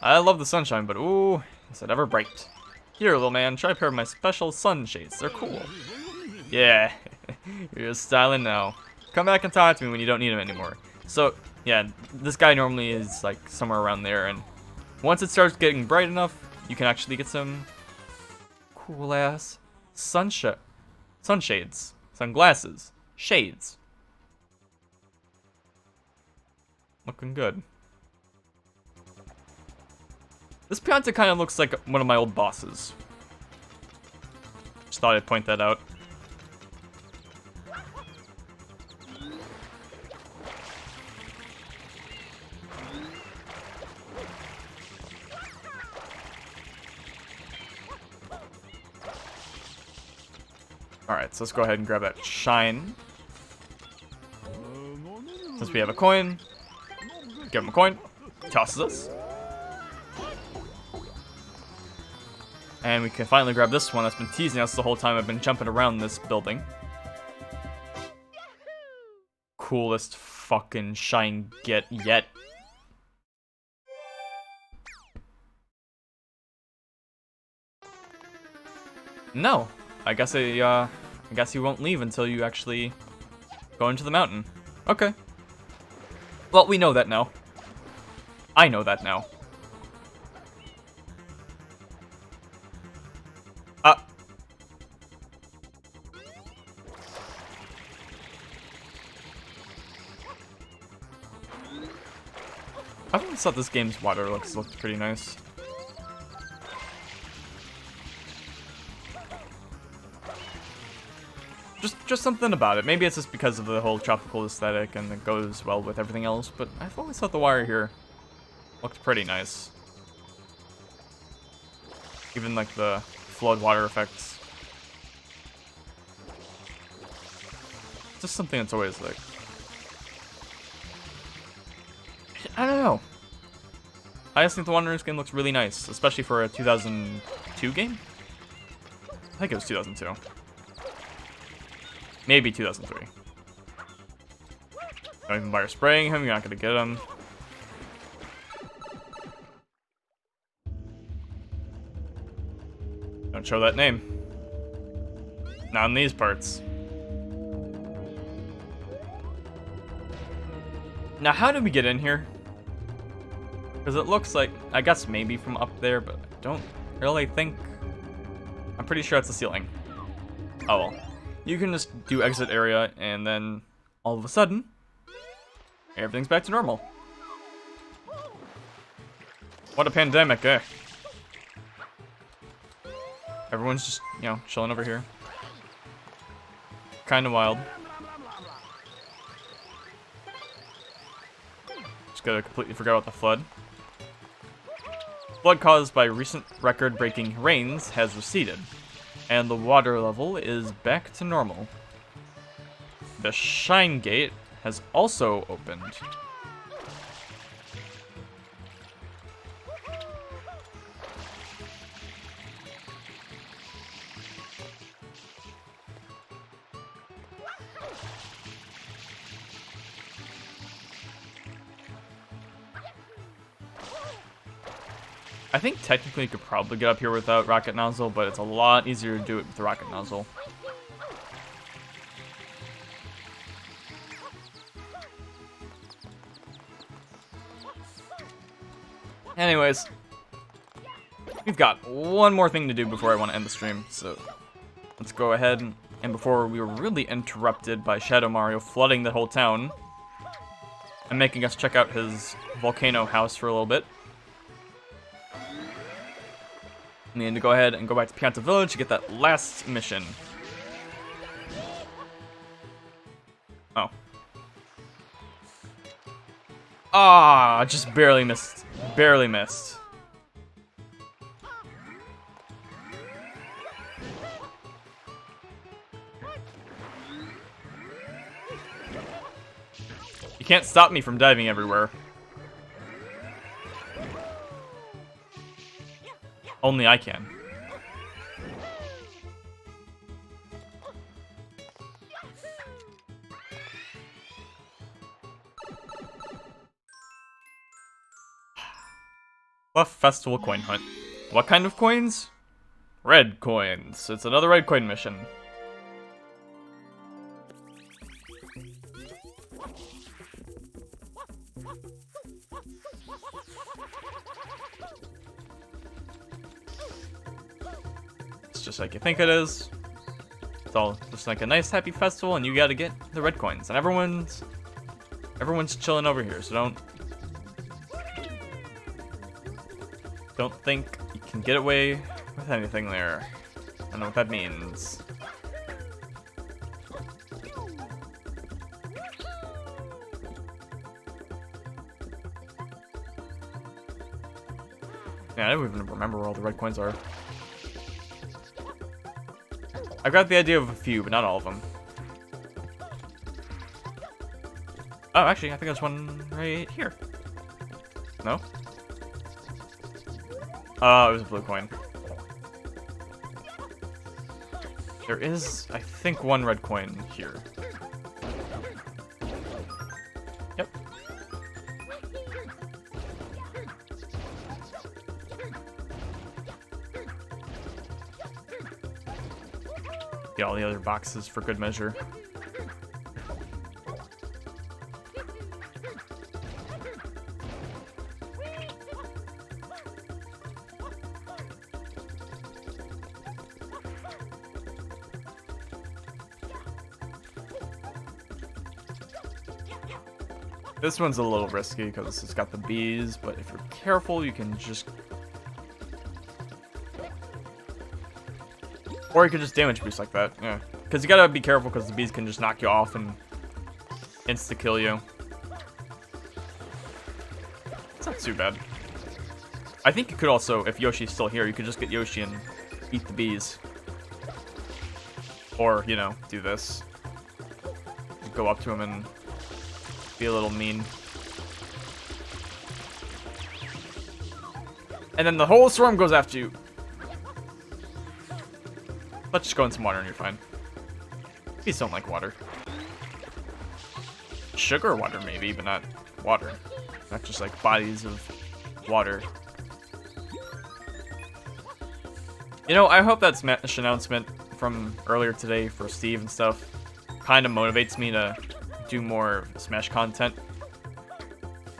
I love the sunshine, but ooh, is it ever bright. Here, little man, try a pair of my special sunshades. They're cool. Yeah, you're just styling now. Come back and talk to me when you don't need them anymore. So, yeah, this guy normally is like somewhere around there, and once it starts getting bright enough, you can actually get some cool-ass sunshades, sunglasses, shades. Looking good. This Pianta kind of looks like one of my old bosses. Just thought I'd point that out. Alright, so let's go ahead and grab that shine. Since we have a coin, give him a coin, tosses us. And we can finally grab this one that's been teasing us the whole time I've been jumping around this building. Coolest fucking shine get yet. No, I guess you won't leave until you actually go into the mountain. Okay. Well, we know that now. I know that now. I've always thought this game's water looked pretty nice. Just something about it. Maybe it's just because of the whole tropical aesthetic and it goes well with everything else, but I've always thought the water here looked pretty nice. Even like the flood water effects. Just something that's always like... I don't know. I just think the Wanderers game looks really nice, especially for a 2002 game? I think it was 2002. Maybe 2003. Don't even bother spraying him, you're not gonna get him. Don't show that name. Not in these parts. Now, how did we get in here? Because it looks like, I guess maybe from up there, but I don't really think. I'm pretty sure it's the ceiling. Oh well. You can just do exit area, and then all of a sudden, everything's back to normal. What a pandemic, eh? Everyone's just, you know, chilling over here. Kinda wild. Just gotta completely forget about the flood. Flood caused by recent record-breaking rains has receded, and the water level is back to normal. The Shine Gate has also opened. I think technically you could probably get up here without rocket nozzle, but it's a lot easier to do it with the rocket nozzle. Anyways, we've got one more thing to do before I want to end the stream, so let's go ahead and before we were really interrupted by Shadow Mario flooding the whole town and making us check out his volcano house for a little bit. We need to go ahead and go back to Pianta Village to get that last mission. Oh. Ah, just barely missed barely missed. You can't stop me from diving everywhere. Only I can. Buff Festival Coin Hunt. What kind of coins? Red coins. It's another red coin mission. It's just like you think it is. It's all just like a nice happy festival and you gotta get the red coins. And everyone's chilling over here, so don't think you can get away with anything there. I don't know what that means. Yeah, I don't even remember where all the red coins are. I've got the idea of a few, but not all of them. Oh, actually, I think there's one right here. No? Oh, it was a blue coin. There is, I think, one red coin here. Yep. Get all the other boxes for good measure. This one's a little risky because it's got the bees, but if you're careful, you can just... Or you can just damage boost like that, yeah. Because you gotta be careful because the bees can just knock you off and insta-kill you. It's not too bad. I think you could also, if Yoshi's still here, you could just get Yoshi and eat the bees. Or, you know, do this. Go up to him and be a little mean. And then the whole swarm goes after you. Let's just go in some water and you're fine. Bees don't like water. Sugar water maybe, but not water. Not just like bodies of water. You know, I hope that Smash announcement from earlier today for Steve and stuff kind of motivates me to do more Smash content.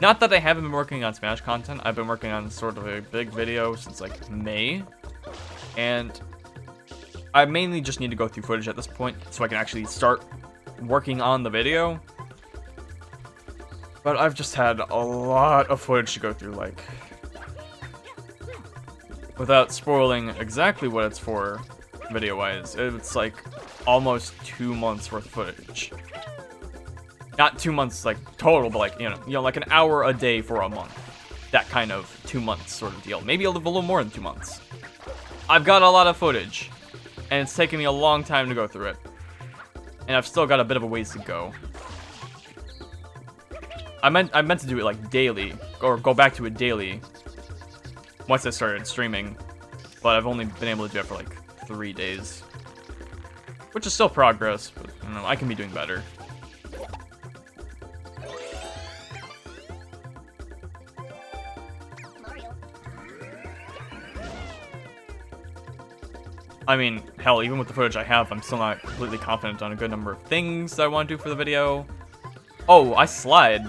Not that I haven't been working on Smash content. I've been working on sort of a big video since like May. And I mainly just need to go through footage at this point so I can actually start working on the video. But I've just had a lot of footage to go through, like, without spoiling exactly what it's for video-wise. It's like almost 2 months worth of footage. Not 2 months, like, total, but, like, you know, like an hour a day for a month. That kind of 2 months sort of deal. Maybe a little more than 2 months. I've got a lot of footage, and it's taken me a long time to go through it. And I've still got a bit of a ways to go. I meant to do it, like, daily, or go back to it daily once I started streaming. But I've only been able to do it for, like, 3 days. Which is still progress, but, you know, I can be doing better. I mean, hell, even with the footage I have, I'm still not completely confident on a good number of things that I want to do for the video. Oh, I slide.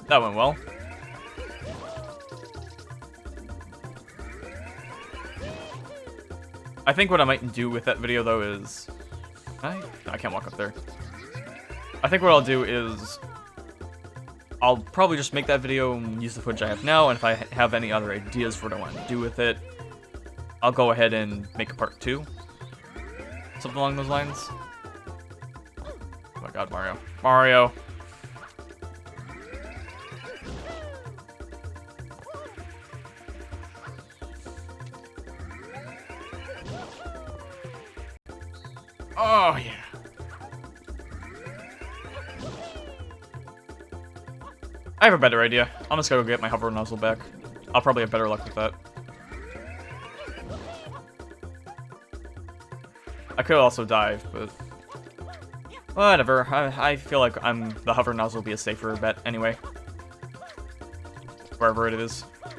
That went well. I think what I might do with that video, though, is... No, I can't walk up there. I think what I'll do is... I'll probably just make that video and use the footage I have now, and if I have any other ideas for what I want to do with it, I'll go ahead and make a part 2. Something along those lines. Oh my god, Mario. Mario! Oh, yeah. I have a better idea. I'm just gonna go get my hover nozzle back. I'll probably have better luck with that. I could also dive, but whatever. I feel like the hover nozzle will be a safer bet anyway. Wherever it is. I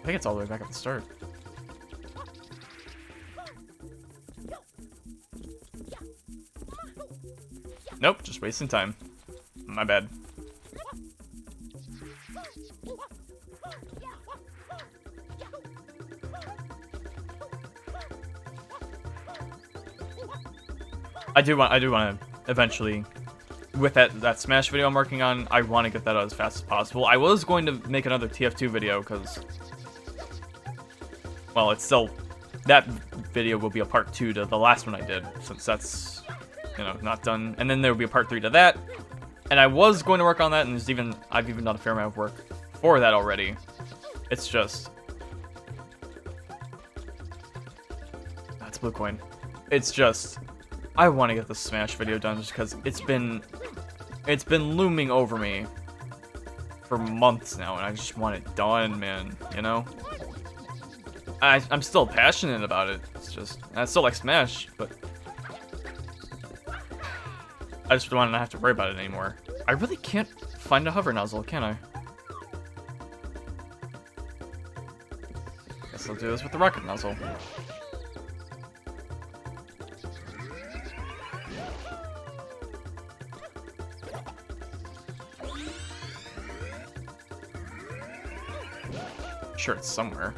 think it's all the way back at the start. Nope, just wasting time. My bad. I do want to eventually, with that Smash video I'm working on, I want to get that out as fast as possible. I was going to make another TF2 video because, well, it's still, that video will be a part 2 to the last one I did, since that's, you know, not done. And then there will be a part 3 to that. And I was going to work on that, and I've even done a fair amount of work for that already. It's just, that's blue coin. It's just, I want to get the Smash video done just because it's been looming over me for months now, and I just want it done, man, you know? I'm still passionate about it. It's just, I still like Smash, but I just don't want to have to worry about it anymore. I really can't find a hover nozzle, can I? Guess I'll do this with the rocket nozzle. Sure, it's somewhere.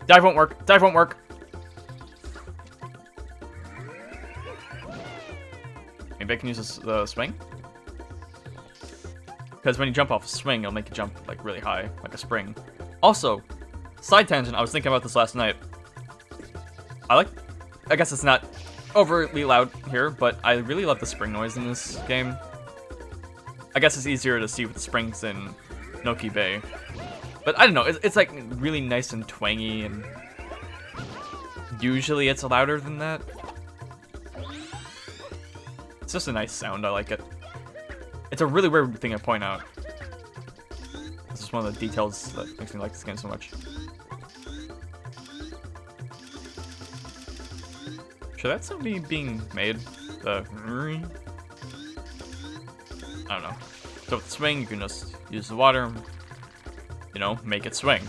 Dive won't work. Dive won't work. Maybe I can use the swing? Because when you jump off a swing, it'll make you jump like really high, like a spring. Also, side tangent, I was thinking about this last night. I guess it's not overtly loud here, but I really love the spring noise in this game. I guess it's easier to see with the springs in Noki Bay. But I don't know, it's like really nice and twangy, and usually it's louder than that. It's just a nice sound, I like it. It's a really weird thing to point out. This is one of the details that makes me like this game so much. Should that still be being made? I don't know. So with the swing, you can just use the water, you know, make it swing.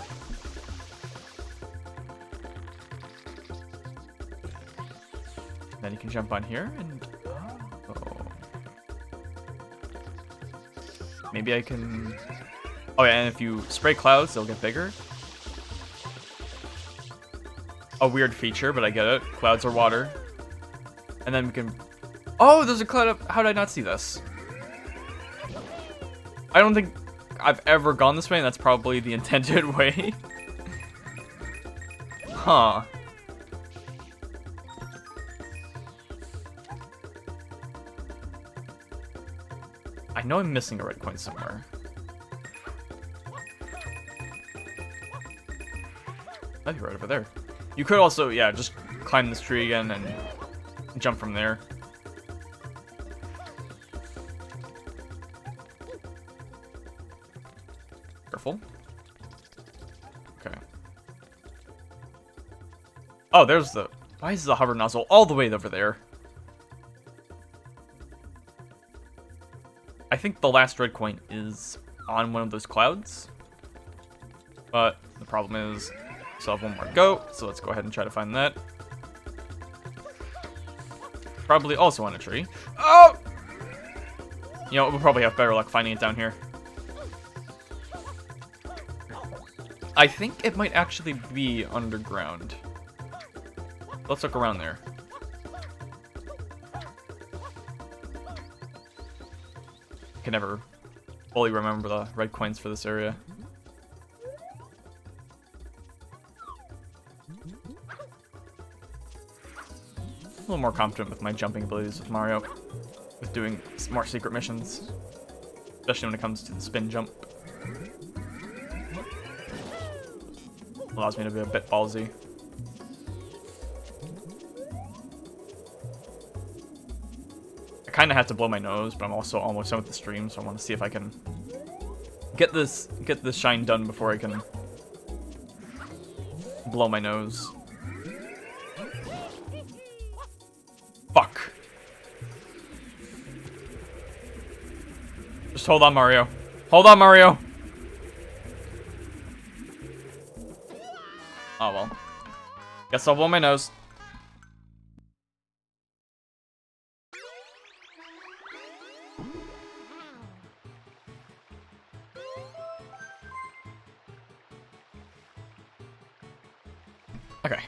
Then you can jump on here and... oh. Maybe I can... oh yeah, and if you spray clouds, they'll get bigger. A weird feature, but I get it. Clouds are water. And then we can... oh, there's a cloud up. How did I not see this? I don't think I've ever gone this way, and that's probably the intended way. Huh. I know I'm missing a red coin somewhere. Might be right over there. You could also, yeah, just climb this tree again and jump from there. Careful. Okay. Oh, there's the... why is the hover nozzle all the way over there? I think the last red coin is on one of those clouds. But the problem is, we still have one more go, so let's go ahead and try to find that. Probably also on a tree. Oh! You know, we'll probably have better luck finding it down here. I think it might actually be underground. Let's look around there. I can never fully remember the red coins for this area. A little more confident with my jumping abilities with Mario, with doing more secret missions, especially when it comes to the spin jump. allows me to be a bit ballsy. I kind of have to blow my nose, but I'm also almost done with the stream, so I want to see if I can get this shine done before I can blow my nose. Fuck. Just hold on, Mario. Hold on, Mario. Oh, well. Guess I'll blow my nose. Okay.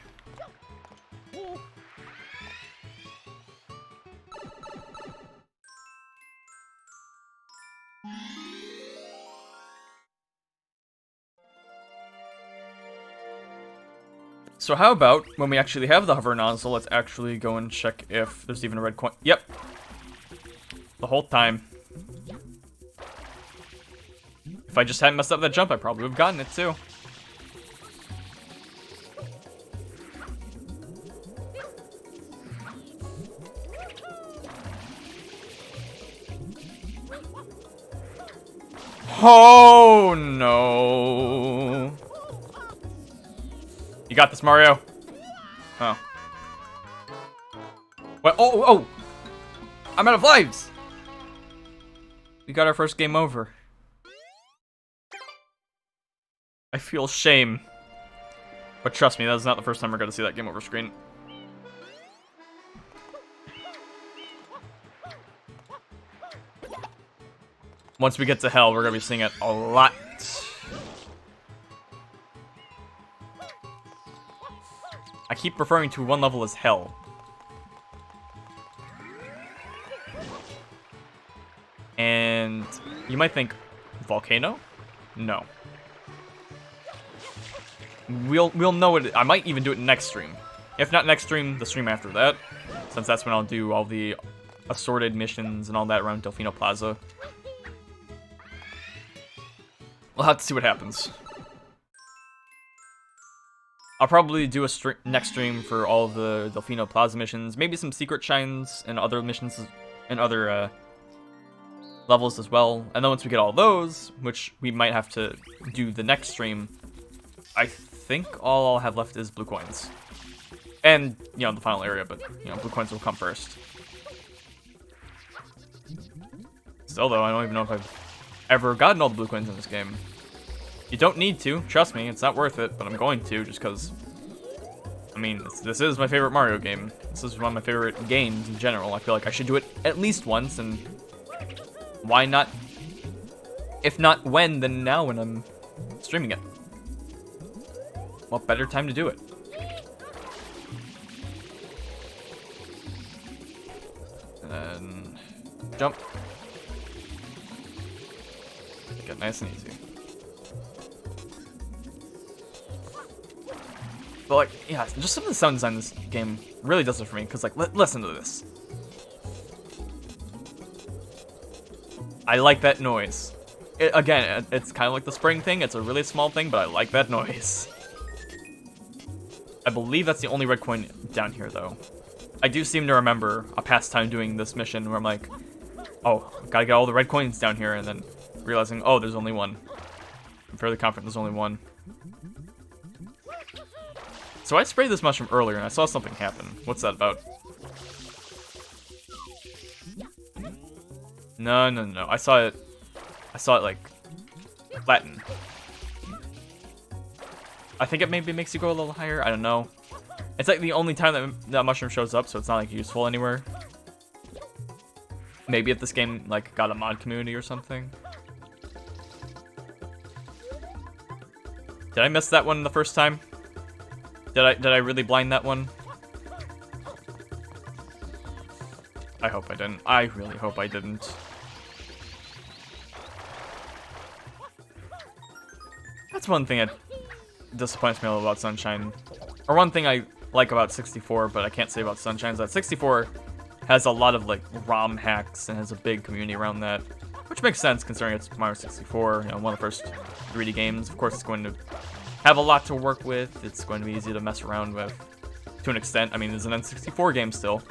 So how about, when we actually have the hover nozzle, let's actually go and check if there's even a red coin. Yep. The whole time. If I just hadn't messed up that jump, I probably would have gotten it too. Oh no. You got this, Mario. Oh. What? Oh, oh! I'm out of lives! We got our first game over. I feel shame. But trust me, that is not the first time we're going to see that game over screen. Once we get to hell, we're going to be seeing it a lot. I keep referring to one level as hell. And you might think, volcano? No. We'll know it. I might even do it next stream. If not next stream, the stream after that. Since that's when I'll do all the assorted missions and all that around Delfino Plaza. We'll have to see what happens. I'll probably do a next stream for all of the Delfino Plaza missions, maybe some secret shines and other missions and other levels as well. And then once we get all those, which we might have to do the next stream, I think all I'll have left is blue coins. And, you know, the final area, but, you know, blue coins will come first. Still, though, I don't even know if I've ever gotten all the blue coins in this game. You don't need to, trust me, it's not worth it, but I'm going to, just because, I mean, this is my favorite Mario game. This is one of my favorite games in general. I feel like I should do it at least once, and why not? If not when, then now when I'm streaming it. What better time to do it? And then jump. Make it nice and easy. But like, yeah, just some of the sound design in this game really does it for me. Cause like, listen to this. I like that noise. Again, it's kind of like the spring thing. It's a really small thing, but I like that noise. I believe that's the only red coin down here, though. I do seem to remember a past time doing this mission where I'm like, oh, gotta get all the red coins down here, and then realizing, oh, there's only one. I'm fairly confident there's only one. So I sprayed this mushroom earlier, and I saw something happen. What's that about? No, no, no. I saw it, like, flatten. I think it maybe makes you go a little higher. I don't know. It's like the only time that that mushroom shows up, so it's not like useful anywhere. Maybe if this game like got a mod community or something. Did I miss that one the first time? Did I really blind that one? I hope I didn't. I really hope I didn't. That's one thing that disappoints me a little about Sunshine. Or one thing I like about 64, but I can't say about Sunshine, is that 64 has a lot of like ROM hacks and has a big community around that. Which makes sense considering it's Mario 64, you know, one of the first 3D games. Of course it's going to have a lot to work with. It's going to be easy to mess around with to an extent. I mean, it's an N64 game still.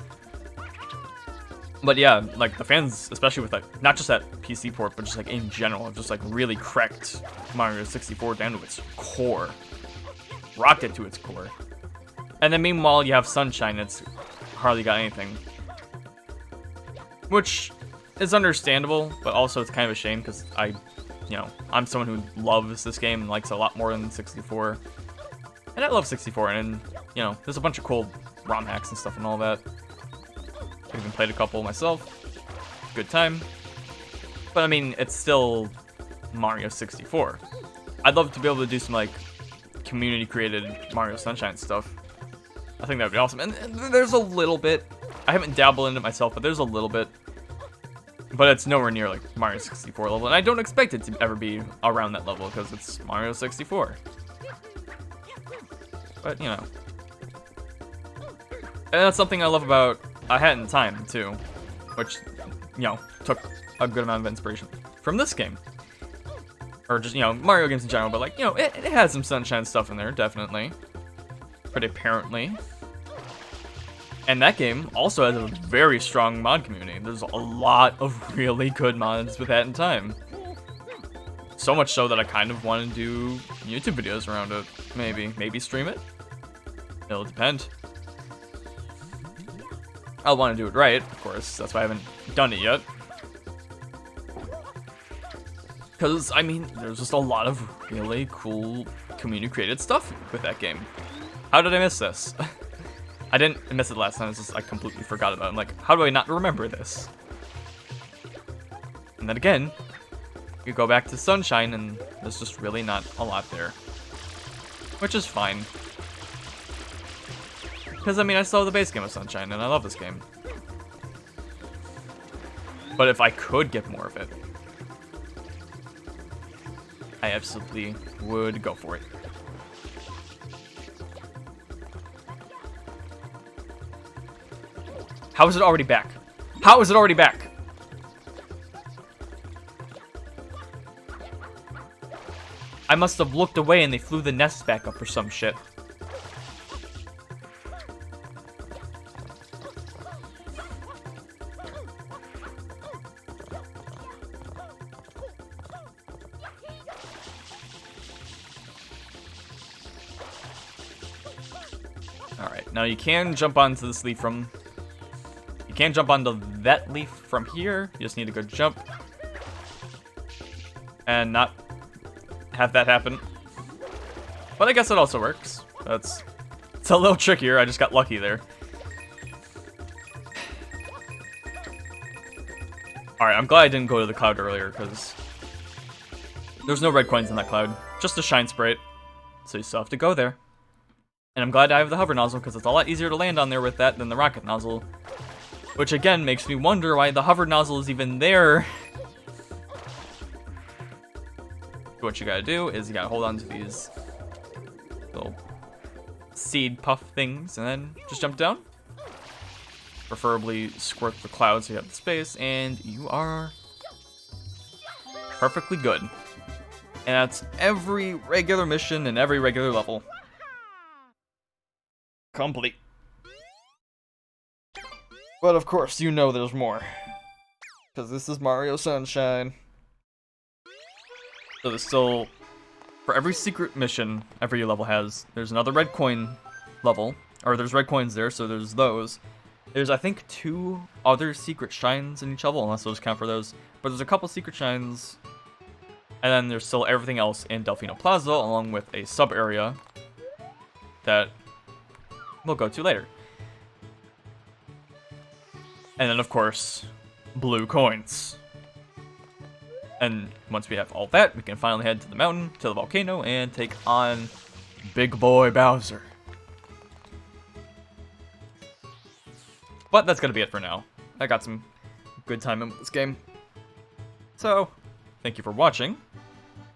But yeah, like the fans, especially with like not just that PC port, but just like in general, have just like really cracked Mario 64 down to its core, rocked it to its core. And then meanwhile, you have Sunshine, it's hardly got anything, which is understandable, but also it's kind of a shame because I'm someone who loves this game and likes it a lot more than 64, and I love 64, and there's a bunch of cool ROM hacks and stuff and all that. I even played a couple myself. Good time. But I mean, it's still Mario 64. I'd love to be able to do some like community created Mario Sunshine stuff. I think that would be awesome. And there's a little bit. I haven't dabbled in it myself, but there's a little bit. But it's nowhere near like Mario 64 level, and I don't expect it to ever be around that level because it's Mario 64. But and that's something I love about A Hat in Time too, which took a good amount of inspiration from this game, or just Mario games in general. But like it has some Sunshine stuff in there, definitely, pretty apparently. And that game also has a very strong mod community. There's a lot of really good mods with Hat in Time. So much so that I kind of want to do YouTube videos around it. Maybe stream it. It'll depend. I'll want to do it right, of course. That's why I haven't done it yet. Because, I mean, there's just a lot of really cool community-created stuff with that game. How did I miss this? I didn't miss it last time, it's just I completely forgot about it. I'm like, how do I not remember this? And then again, you go back to Sunshine and there's just really not a lot there. Which is fine. Because, I mean, I still have the base game of Sunshine and I love this game. But if I could get more of it, I absolutely would go for it. How is it already back? How is it already back? I must have looked away and they flew the nest back up or some shit. Alright, now you can jump onto this leaf from... You can't jump onto that leaf from here. You just need a good jump. And not have that happen. But I guess it also works. It's a little trickier. I just got lucky there. Alright, I'm glad I didn't go to the cloud earlier, because there's no red coins in that cloud. Just a shine sprite. So you still have to go there. And I'm glad I have the hover nozzle, because it's a lot easier to land on there with that than the rocket nozzle. Which again makes me wonder why the hover nozzle is even there. What you gotta do is you gotta hold on to these little seed puff things and then just jump down. Preferably squirt the clouds so you have the space, and you are perfectly good. And that's every regular mission and every regular level. Complete. But of course, there's more. Because this is Mario Sunshine. So there's still... For every secret mission every level has, there's another red coin level. Or there's red coins there, so there's those. There's, I think, 2 other secret shines in each level, unless those count for those. But there's a couple secret shines. And then there's still everything else in Delfino Plaza, along with a sub-area that we'll go to later. And then, of course, blue coins. And once we have all that, we can finally head to the mountain, to the volcano, and take on Big Boy Bowser. But that's gonna be it for now. I got some good time in this game. So, thank you for watching.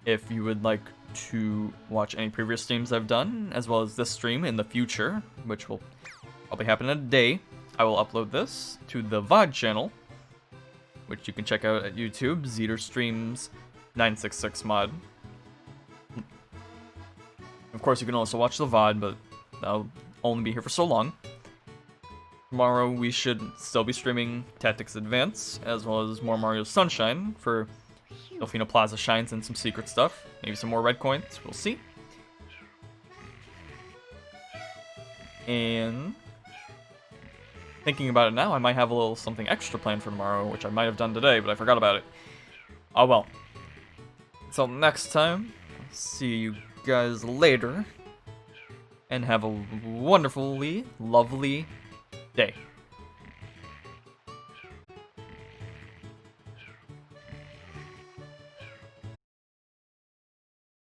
If you would like to watch any previous streams I've done, as well as this stream in the future, which will probably happen in a day, I will upload this to the VOD channel, which you can check out at YouTube, Zeter Streams 966 mod. Of course, you can also watch the VOD, but that'll only be here for so long. Tomorrow, we should still be streaming Tactics Advance, as well as more Mario Sunshine for Delfino Plaza Shines and some secret stuff. Maybe some more red coins, we'll see. And thinking about it now, I might have a little something extra planned for tomorrow, which I might have done today, but I forgot about it. Oh well. Until next time, see you guys later, and have a wonderfully lovely day.